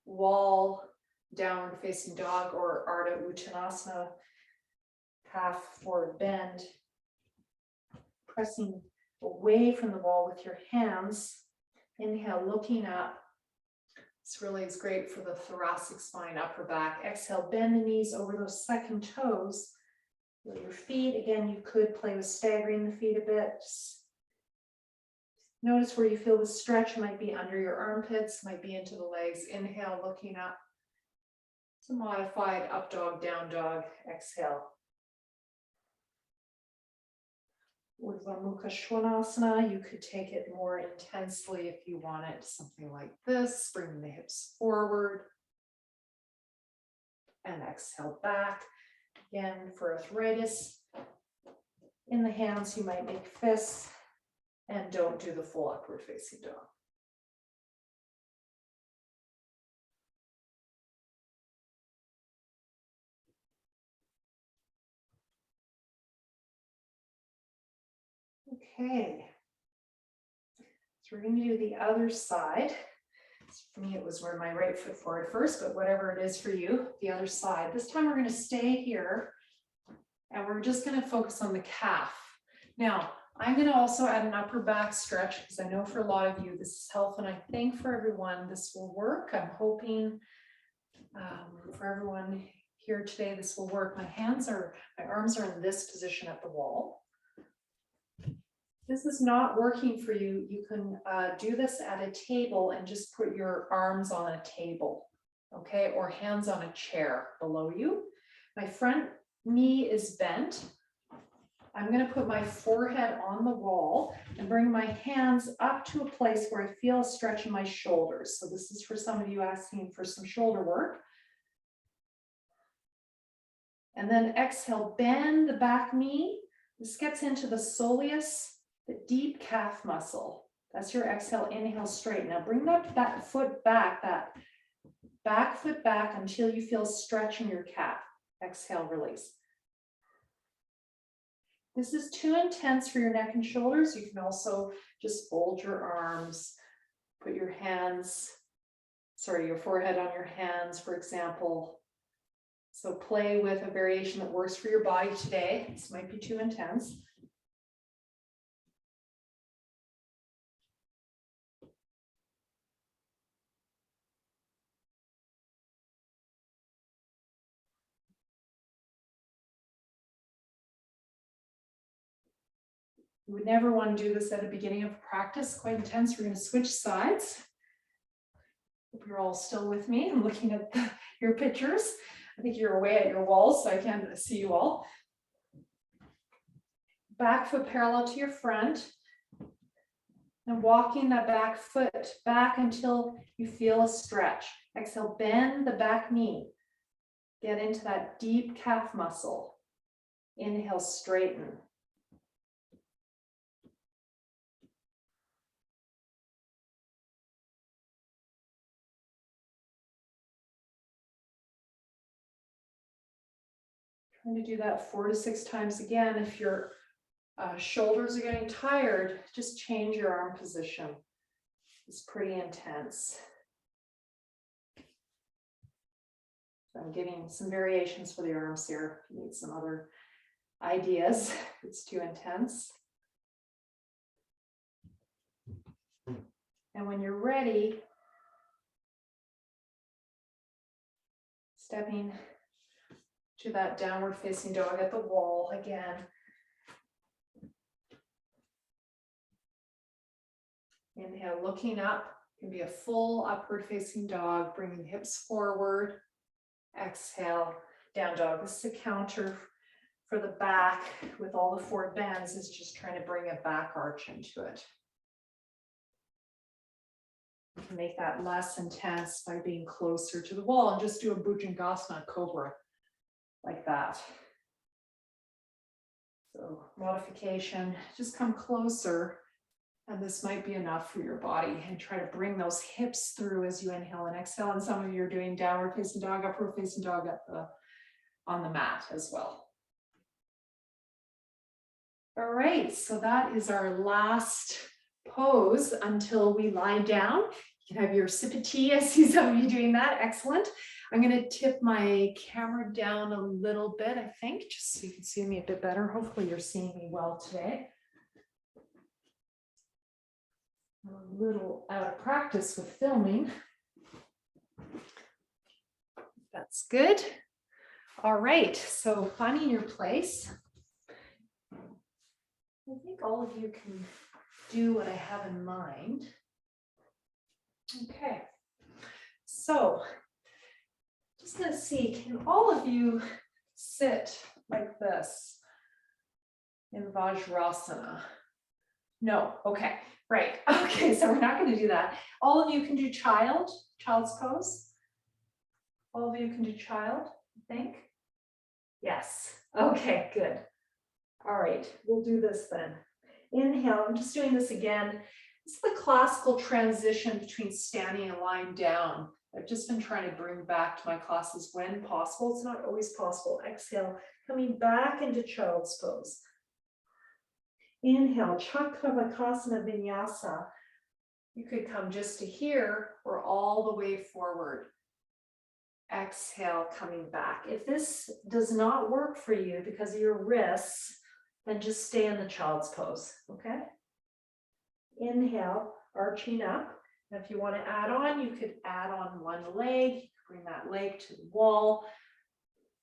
S1: wall downward facing dog or Ardha Uttanasana, half forward bend, pressing away from the wall with your hands. Inhale, looking up. This really is great for the thoracic spine, upper back. Exhale, bend the knees over those second toes. Feel your feet. Again, you could play with staggering the feet a bit. Just notice where you feel the stretch. Might be under your armpits, might be into the legs. Inhale, looking up. It's a modified up dog, down dog. Exhale. Urdhva Mukha Svanasana, you could take it more intensely if you want it, something like this, bring the hips forward and exhale back. Again, for arthritis, In the hands, you might make fists, and don't do the full upward facing dog. Okay. So we're going to do the other side. For me, it was where my right foot forward first, but whatever it is for you, the other side. This time we're going to stay here and we're just going to focus on the calf. Now, I'm going to also add an upper back stretch because I know for a lot of you this is helpful, and I think for everyone this will work. I'm hoping for everyone here today this will work. My arms are in this position at the wall. This is not working for you. You can do this at a table and just put your arms on a table, okay, or hands on a chair below you. My front knee is bent. I'm going to put my forehead on the wall and bring my hands up to a place where I feel a stretch in my shoulders. So this is for some of you asking for some shoulder work. And then exhale, bend the back knee. This gets into the soleus, the deep calf muscle. That's your exhale, inhale, straight. Now bring that foot back, that back foot back until you feel stretch in your calf. Exhale, release. This is too intense for your neck and shoulders. You can also just fold your arms, put your forehead on your hands, for example. So play with a variation that works for your body today. This might be too intense. You would never want to do this at the beginning of practice, quite intense. We're going to switch sides. Hope you're all still with me. I'm looking at your pictures. I think you're away at your walls, so I can't see you all. Back foot parallel to your front. And walking that back foot back until you feel a stretch. Exhale, bend the back knee. Get into that deep calf muscle. Inhale, straighten. Trying to do that 4 to 6 times again. If your shoulders are getting tired, just change your arm position. It's pretty intense. So I'm giving some variations for the arms here. If you need some other ideas, it's too intense. And when you're ready, stepping to that downward facing dog at the wall again. Inhale, looking up. Can be a full upward facing dog, bringing the hips forward. Exhale, down dog. This is a counter for the back with all the forward bends. Is just trying to bring a back arch into it. You can make that less intense by being closer to the wall and just do a Bhujangasana cobra like that. So modification, just come closer, and this might be enough for your body, and try to bring those hips through as you inhale and exhale. And some of you are doing downward facing dog, upward facing dog on the mat as well. All right, so that is our last pose until we lie down. You can have your sip of tea. I see some of you doing that. Excellent. I'm going to tip my camera down a little bit, I think, just so you can see me a bit better. Hopefully you're seeing me well today. I'm a little out of practice with filming. That's good. All right, so finding your place. I think all of you can do what I have in mind. Okay, so just going to see, can all of you sit like this in Vajrasana? No, okay, right. Okay, so we're not going to do that. All of you can do child's pose. All of you can do child, I think. Yes, okay, good. All right, we'll do this then. Inhale, I'm just doing this again. This is the classical transition between standing and lying down. I've just been trying to bring back to my classes when possible. It's not always possible. Exhale, coming back into child's pose. Inhale, Chakravakasana Vinyasa. You could come just to here or all the way forward. Exhale, coming back. If this does not work for you because of your wrists, then just stay in the child's pose, okay? Inhale, arching up. Now, if you want to add on, you could add on one leg. You could bring that leg to the wall.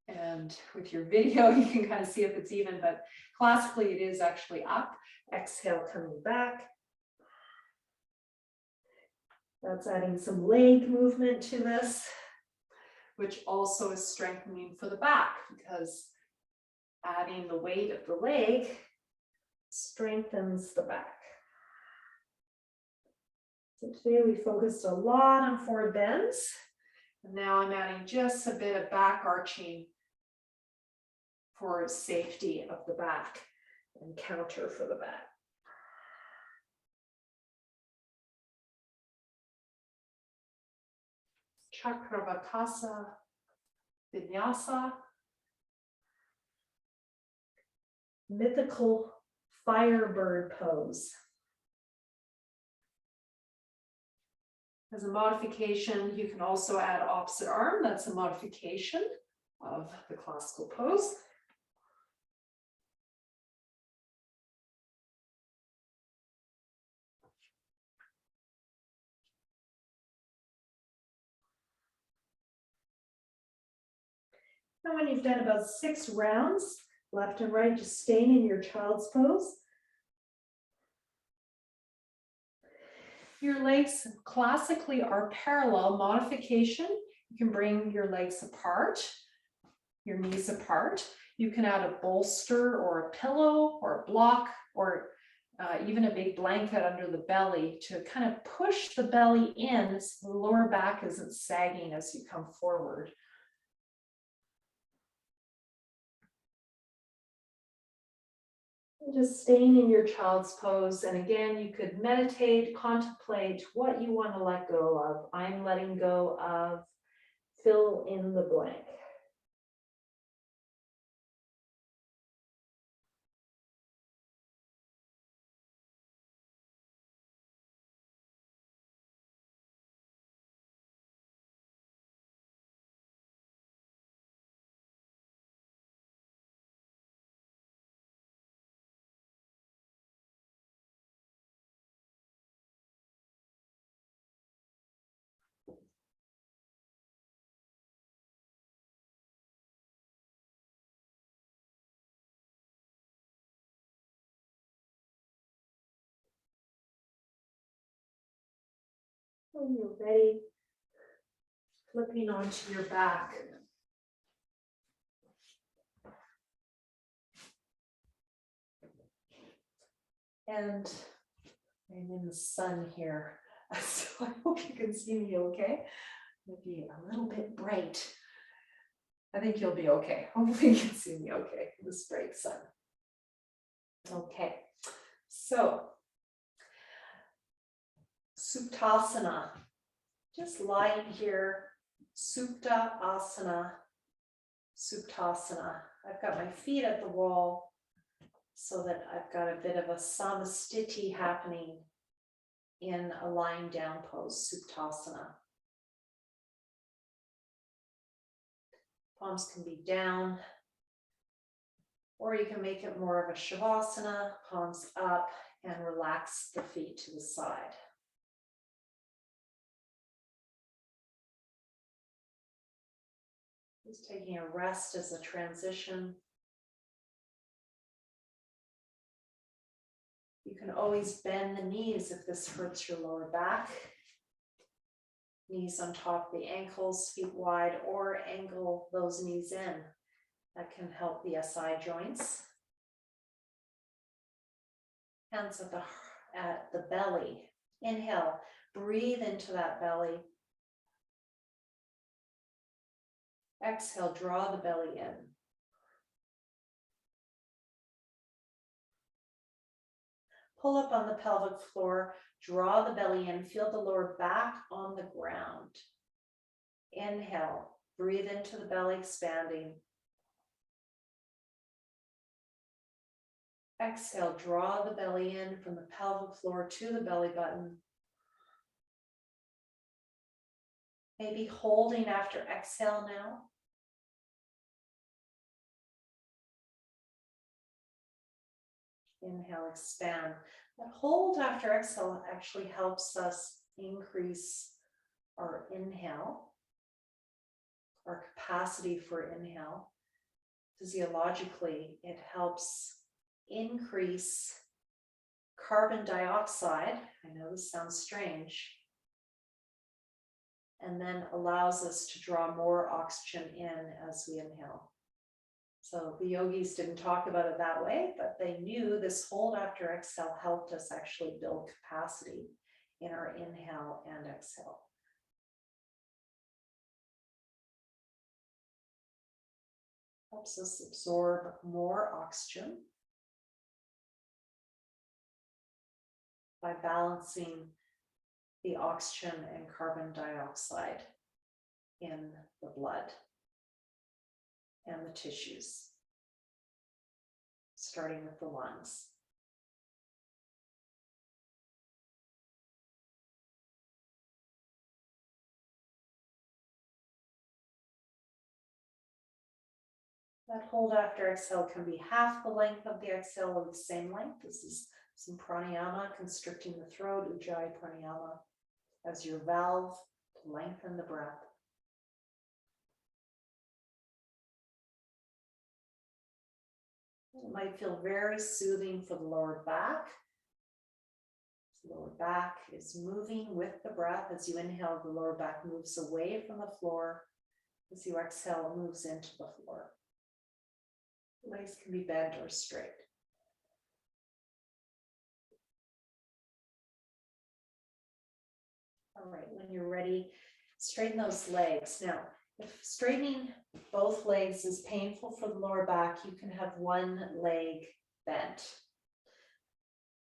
S1: And with your video, you can kind of see if it's even, but classically it is actually up. Exhale, coming back. That's adding some leg movement to this, which also is strengthening for the back because adding the weight of the leg strengthens the back. So today we focused a lot on forward bends. And now I'm adding just a bit of back arching for safety of the back and counter for the back. Chakravakasa Vinyasa. Mythical firebird pose. As a modification, you can also add opposite arm. That's a modification of the classical pose. Now, when you've done about 6 rounds, left and right, just staying in your child's pose. Your legs classically are parallel. Modification, you can bring your legs apart, your knees apart. You can add a bolster or a pillow or a block or even a big blanket under the belly to kind of push the belly in so the lower back isn't sagging as you come forward. Just staying in your child's pose. And again, you could meditate, contemplate what you want to let go of. I'm letting go of, fill in the blank. When you're ready, flipping onto your back. And I'm in the sun here, so I hope you can see me okay. Maybe a little bit bright. I think you'll be okay. Hopefully you can see me okay in this bright sun. Okay, so Suptasana, just lying here, Supta Asana, Suptasana. I've got my feet at the wall so that I've got a bit of a samastiti happening in a lying down pose, Suptasana. Palms can be down, or you can make it more of a Shavasana, palms up, and relax the feet to the side. Just taking a rest as a transition. You can always bend the knees if this hurts your lower back. Knees on top of the ankles, feet wide, or angle those knees in. That can help the SI joints. Hands at the belly. Inhale, breathe into that belly. Exhale, draw the belly in.
S3: Pull up on the pelvic floor, draw the belly in, feel the lower back on the ground. Inhale, breathe into the belly, expanding. Exhale, draw the belly in from the pelvic floor to the belly button. Maybe holding after exhale now. Inhale, expand. That hold after exhale actually helps us increase our inhale, our capacity for inhale. Physiologically, it helps increase carbon dioxide. I know this sounds strange. And then allows us to draw more oxygen in as we inhale. So the yogis didn't talk about it that way, but they knew this hold after exhale helped us actually build capacity in our inhale and exhale. Helps us absorb more oxygen by balancing the oxygen and carbon dioxide in the blood and the tissues, starting with the lungs. That hold after exhale can be half the length of the exhale or the same length. This is some pranayama, constricting the throat, ujjayi pranayama, as your valve to lengthen the breath. It might feel very soothing for the lower back. The lower back is moving with the breath. As you inhale, the lower back moves away from the floor. As you exhale, it moves into the floor. Legs can be bent or straight. All right, when you're ready, straighten those legs. Now, if straightening both legs is painful for the lower back, you can have one leg bent.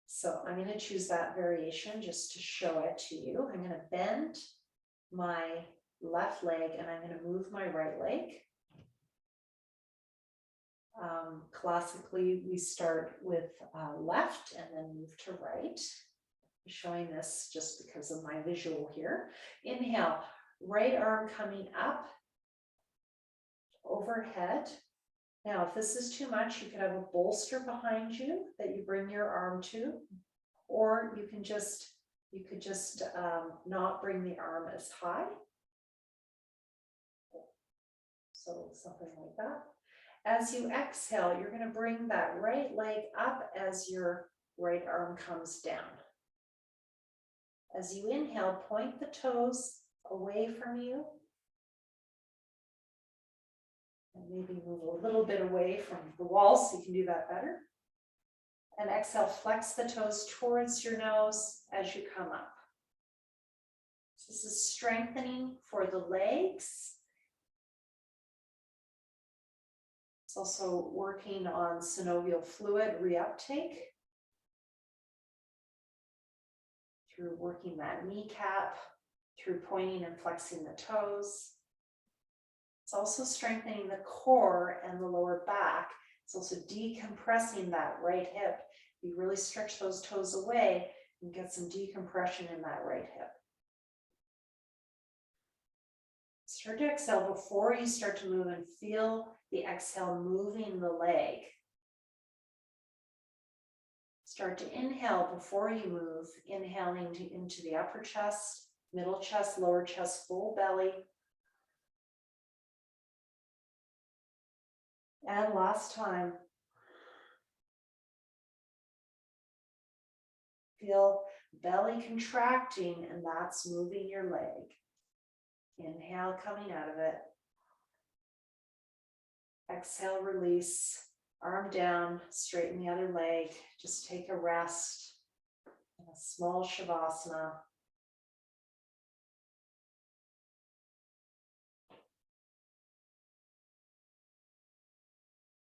S3: So I'm going to choose that variation just to show it to you. I'm going to bend my left leg and I'm going to move my right leg. Classically, we start with left and then move to right. I'm showing this just because of my visual here. Inhale, right arm coming up, overhead. Now, if this is too much, you could have a bolster behind you that you bring your arm to, or you could just not bring the arm as high. So something like that. As you exhale, you're going to bring that right leg up as your right arm comes down. As you inhale, point the toes away from you. And maybe move a little bit away from the wall so you can do that better. And exhale, flex the toes towards your nose as you come up. So this is strengthening for the legs. It's also working on synovial fluid reuptake through working that kneecap, through pointing and flexing the toes. It's also strengthening the core and the lower back. It's also decompressing that right hip. You really stretch those toes away and get some decompression in that right hip. Start to exhale before you start to move and feel the exhale moving the leg. Start to inhale before you move, inhaling into the upper chest, middle chest, lower chest, full belly. And last time. Feel belly contracting, and that's moving your leg. Inhale, coming out of it. Exhale, release. Arm down, straighten the other leg. Just take a rest in a small shavasana.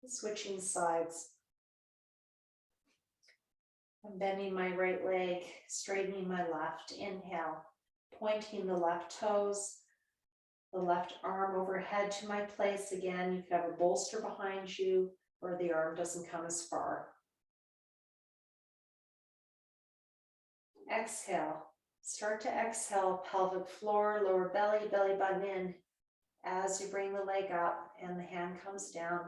S3: Switching sides. I'm bending my right leg, straightening my left. Inhale, pointing the left toes, the left arm overhead to my place again. You could have a bolster behind you or the arm doesn't come as far. Exhale. Start to exhale, pelvic floor, lower belly, belly button in as you bring the leg up and the hand comes down.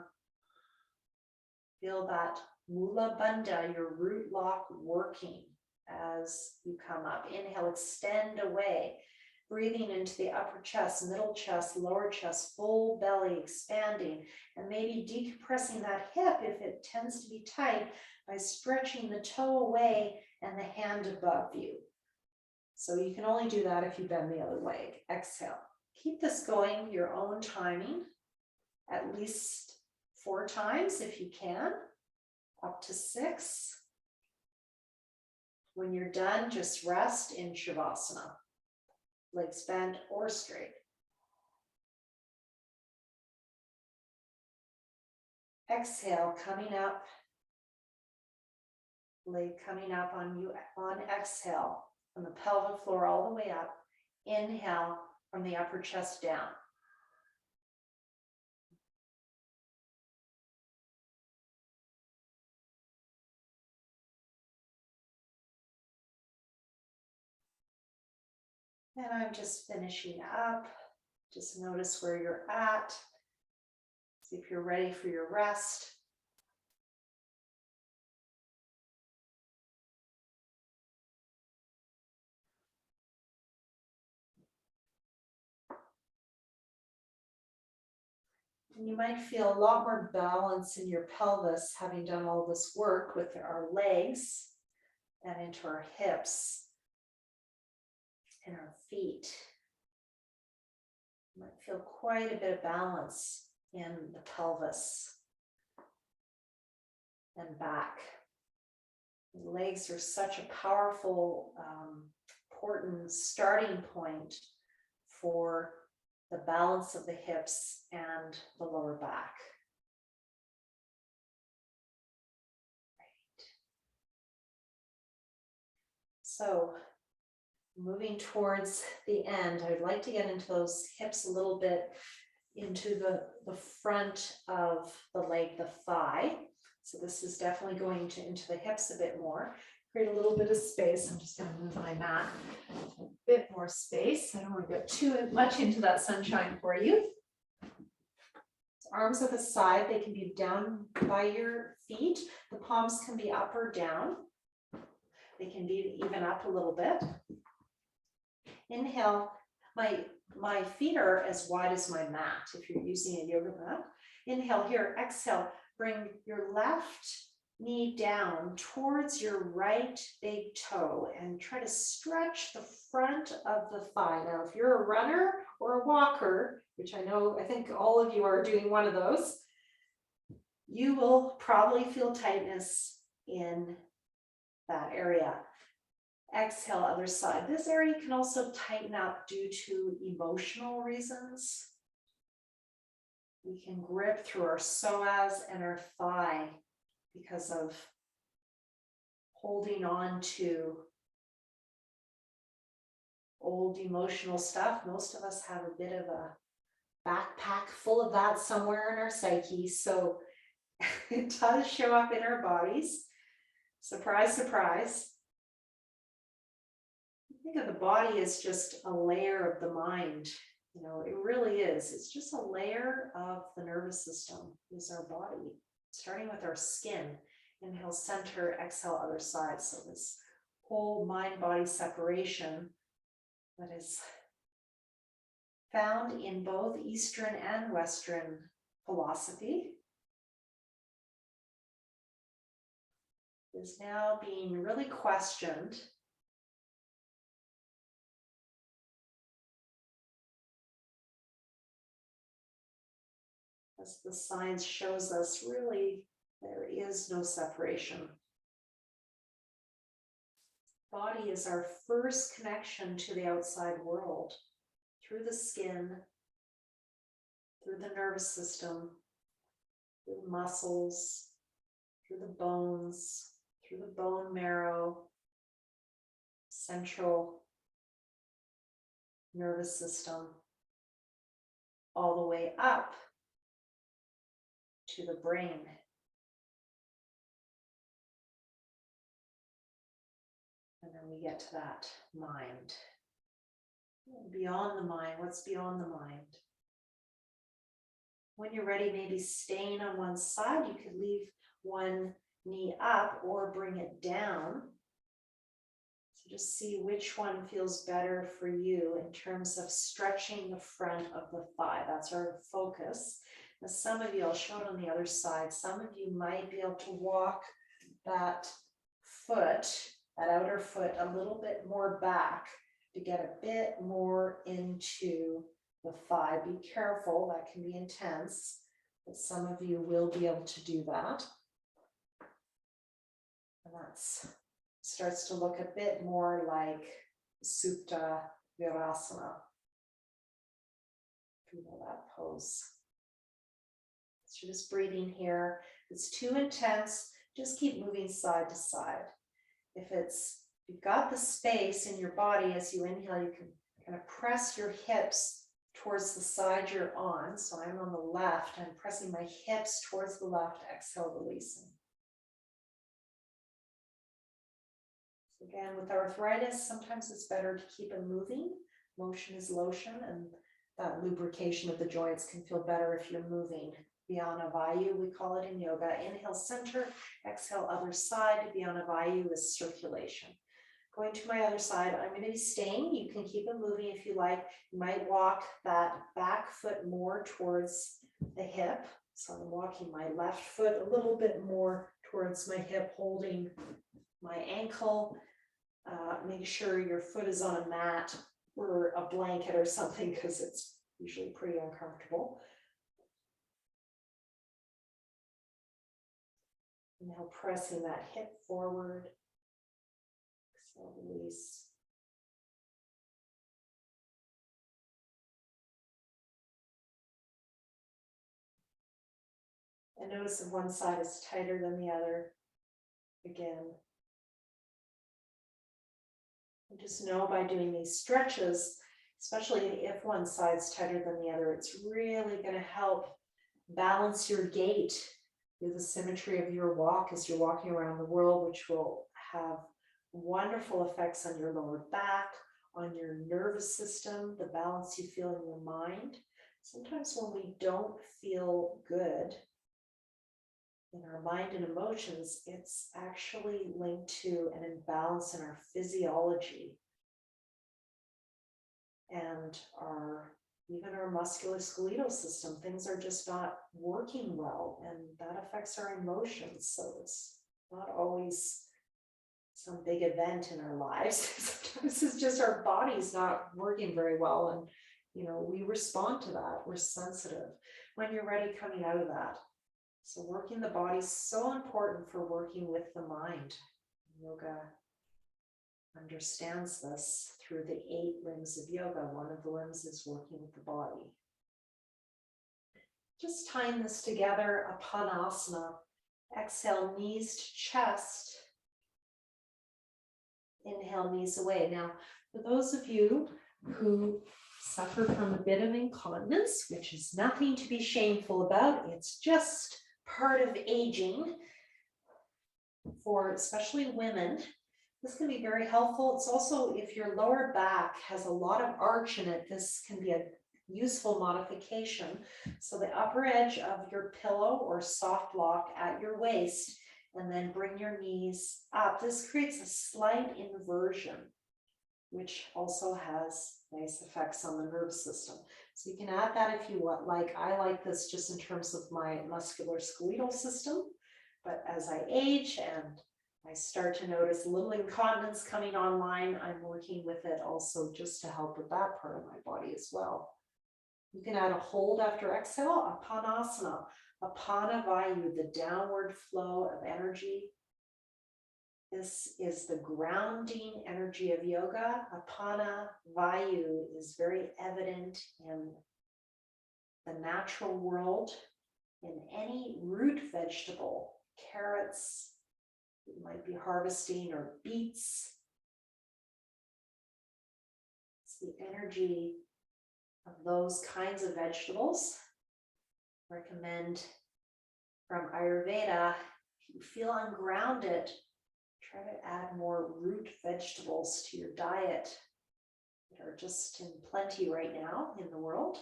S3: Feel that Mula Bandha, your root lock working as you come up. Inhale, extend away, breathing into the upper chest, middle chest, lower chest, full belly expanding, and maybe decompressing that hip if it tends to be tight by stretching the toe away and the hand above you. So you can only do that if you bend the other leg. Exhale. Keep this going your own timing, at least 4 times if you can, up to 6. When you're done, just rest in Shavasana, legs bent or straight. Exhale, coming up, leg coming up on you on exhale, from the pelvic floor all the way up. Inhale from the upper chest down. And I'm just finishing up. Just notice where you're at. See if you're ready for your rest. And you might feel a lot more balance in your pelvis having done all this work with our legs and into our hips and our feet. You might feel quite a bit of balance in the pelvis and back. The legs are such a powerful, important starting point for the balance of the hips and the lower back. Right. So moving towards the end, I'd like to get into those hips a little bit, into the front of the leg, the thigh. So this is definitely going into the hips a bit more. Create a little bit of space. I'm just going to move my mat a bit more space. I don't want to go too much into that sunshine for you. So arms at the side, they can be down by your feet. The palms can be up or down. They can be even up a little bit. Inhale, my feet are as wide as my mat if you're using a yoga mat. Inhale here, exhale, bring your left knee down towards your right big toe and try to stretch the front of the thigh. Now, if you're a runner or a walker, which I think all of you are doing one of those, you will probably feel tightness in that area. Exhale, other side. This area can also tighten up due to emotional reasons. We can grip through our psoas and our thigh because of holding on to old emotional stuff. Most of us have a bit of a backpack full of that somewhere in our psyche. So it does show up in our bodies. Surprise, surprise. Think of the body as just a layer of the mind. You know, it really is. It's just a layer of the nervous system is our body, starting with our skin. Inhale, center, exhale, other side. So this whole mind-body separation that is found in both Eastern and Western philosophy is now being really questioned. As the science shows us, really, there is no separation. Body is our first connection to the outside world, through the skin, through the nervous system, through the muscles, through the bones, through the bone marrow, central nervous system, all the way up to the brain. And then we get to that mind. Beyond the mind, what's beyond the mind? When you're ready, maybe staying on one side, you could leave one knee up or bring it down. So just see which one feels better for you in terms of stretching the front of the thigh. That's our focus. Now, some of you, I'll show it on the other side, some of you might be able to walk that foot, that outer foot, a little bit more back to get a bit more into the thigh. Be careful, that can be intense, but some of you will be able to do that. And that starts to look a bit more like Supta Virasana. You know that pose. So just breathing here. If it's too intense, just keep moving side to side. If you've got the space in your body as you inhale, you can kind of press your hips towards the side you're on. So I'm on the left, I'm pressing my hips towards the left, exhale, releasing. So again, with arthritis, sometimes it's better to keep it moving. Motion is lotion, and that lubrication of the joints can feel better if you're moving. Dhyana Vayu, we call it in yoga. Inhale, center, exhale, other side. Dhyana Vayu is circulation. Going to my other side, I'm going to be staying. You can keep it moving if you like. You might walk that back foot more towards the hip. So I'm walking my left foot a little bit more towards my hip, holding my ankle. Make sure your foot is on a mat or a blanket or something, because it's usually pretty uncomfortable. Now pressing that hip forward. Exhale, release. And notice if one side is tighter than the other. Again. And just know by doing these stretches, especially if one side's tighter than the other, it's really going to help balance your gait with the symmetry of your walk as you're walking around the world, which will have wonderful effects on your lower back, on your nervous system, the balance you feel in your mind. Sometimes when we don't feel good in our mind and emotions, it's actually linked to an imbalance in our physiology and even our musculoskeletal system. Things are just not working well, and that affects our emotions. So it's not always some big event in our lives. Sometimes it's just our body's not working very well, and we respond to that. We're sensitive. When you're ready, coming out of that. So working the body is so important for working with the mind. Yoga understands this through the 8 limbs of yoga. One of the limbs is working with the body. Just tying this together, Apanasana. Exhale, knees to chest. Inhale, knees away. Now, for those of you who suffer from a bit of incontinence, which is nothing to be shameful about, it's just part of aging. For especially women, this can be very helpful. It's also, if your lower back has a lot of arch in it, this can be a useful modification. So the upper edge of your pillow or soft block at your waist, and then bring your knees up. This creates a slight inversion, which also has nice effects on the nervous system. So you can add that if you want. I like this just in terms of my musculoskeletal system, but as I age and I start to notice a little incontinence coming online, I'm working with it also just to help with that part of my body as well. You can add a hold after exhale, Apanasana, Apana Vayu, the downward flow of energy. This is the grounding energy of yoga. Apana Vayu is very evident in the natural world, in any root vegetable, carrots, You might be harvesting or beets. It's the energy of those kinds of vegetables. Recommend from Ayurveda, if you feel ungrounded, try to add more root vegetables to your diet that are just in plenty right now in the world,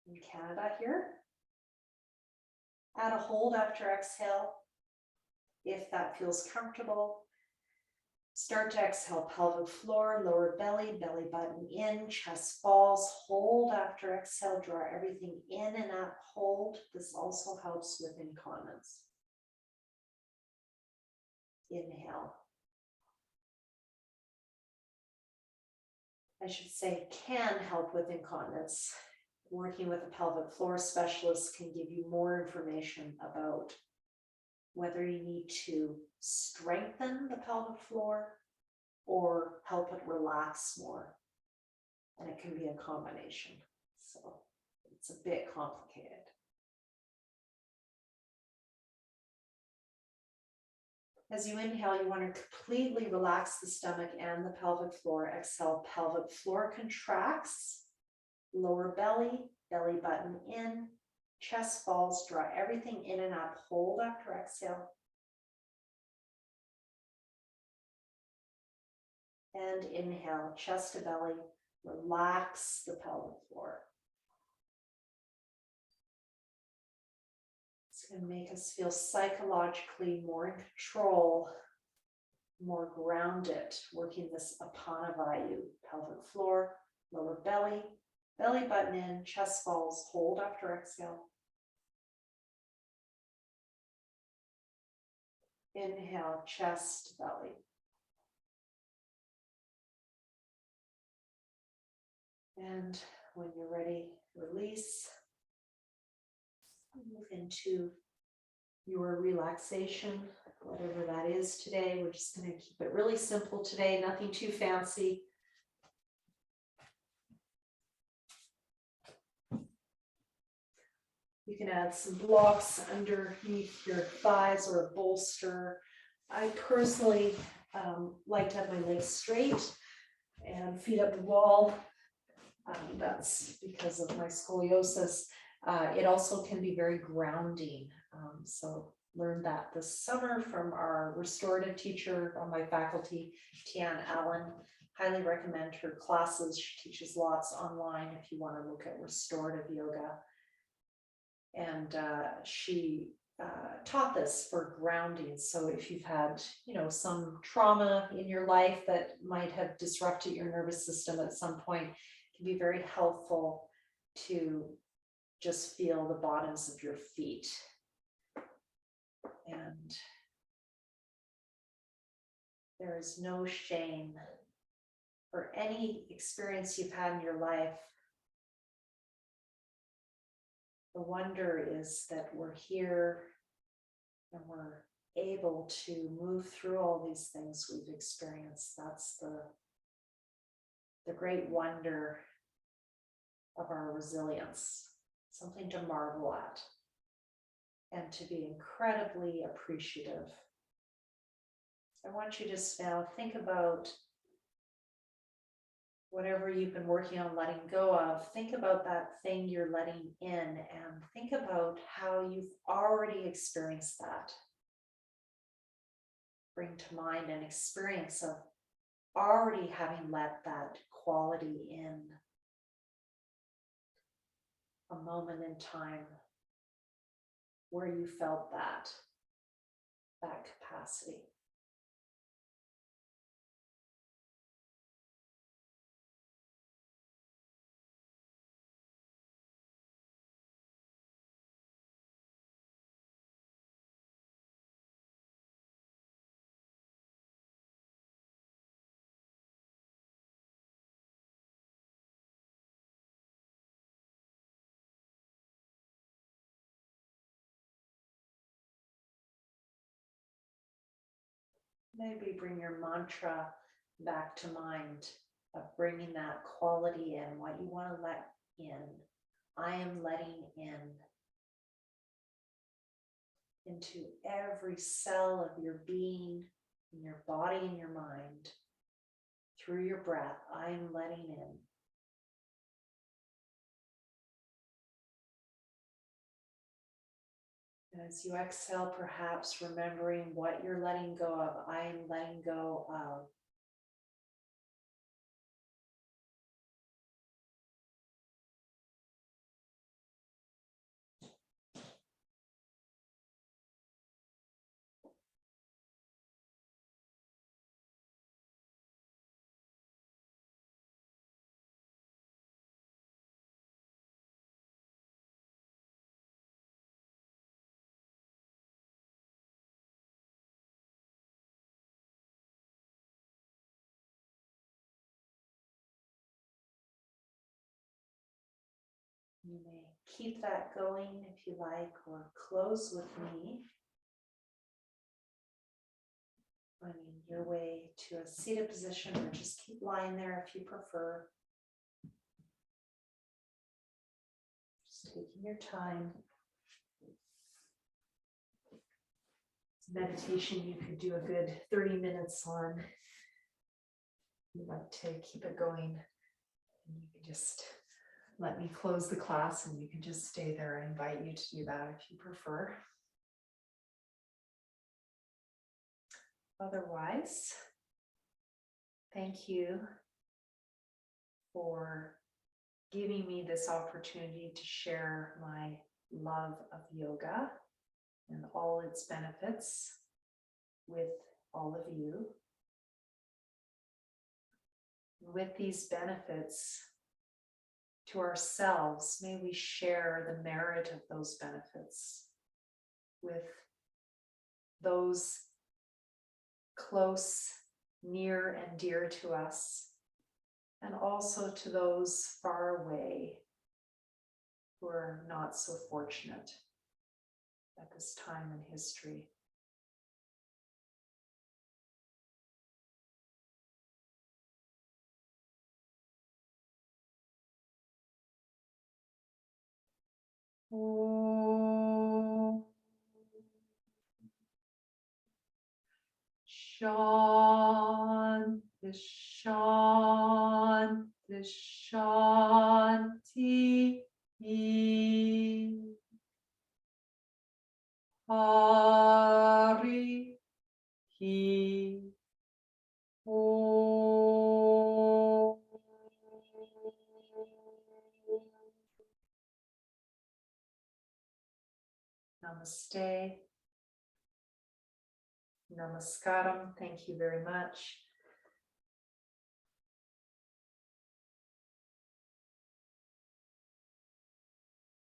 S3: in Canada here. Add a hold after exhale, if that feels comfortable. Start to exhale, pelvic floor, lower belly, belly button in, chest falls, hold after exhale, draw everything in and out, hold. This also helps with incontinence. Inhale. I should say can help with incontinence. Working with a pelvic floor specialist can give you more information about whether you need to strengthen the pelvic floor or help it relax more. And it can be a combination. So it's a bit complicated. As you inhale, you want to completely relax the stomach and the pelvic floor. Exhale, pelvic floor contracts, lower belly, belly button in, chest falls, draw everything in and out, hold after exhale. And inhale, chest to belly, relax the pelvic floor. It's going to make us feel psychologically more in control, more grounded, working this Apana Vayu, pelvic floor, lower belly, belly button in, chest falls, hold after exhale. Inhale, chest, belly. And when you're ready, release. Move into your relaxation, whatever that is today. We're just going to keep it really simple today, nothing too fancy. You can add some blocks underneath your thighs or a bolster. I personally like to have my legs straight and feet up the wall. That's because of my scoliosis. It also can be very grounding. So learned that this summer from our restorative teacher on my faculty, Tian Allen. Highly recommend her classes. She teaches lots online if you want to look at restorative yoga. And she taught this for grounding. So if you've had, some trauma in your life that might have disrupted your nervous system at some point, it can be very helpful to just feel the bottoms of your feet. And there is no shame for any experience you've had in your life. The wonder is that we're here and we're able to move through all these things we've experienced. That's the great wonder of our resilience, something to marvel at and to be incredibly appreciative. I want you to just now think about whatever you've been working on letting go of. Think about that thing you're letting in and think about how you've already experienced that. Bring to mind an experience of already having let that quality in. A moment in time where you felt that capacity. Maybe bring your mantra back to mind of bringing that quality in, what you want to let in. I am letting into every cell of your being, in your body and your mind through your breath. I'm letting in. As you exhale, perhaps remembering what you're letting go of. I'm letting go of. You may keep that going if you like, or close with me. Finding your way to a seated position, or just keep lying there if you prefer. Just taking your time. Meditation, you could do a good 30 minutes on. You'd like to keep it going, and you can just let me close the class and you can just stay there. I invite you to do that if you prefer. Otherwise, thank you for giving me this opportunity to share my love of yoga and all its benefits with all of you. With these benefits to ourselves, may we share the merit of those benefits with those close, near, and dear to us, and also to those far away who are not so fortunate at this time in history. Om Shanti, Shanti, Shanti. Hari Om. Namaste. Namaskaram. Thank you very much.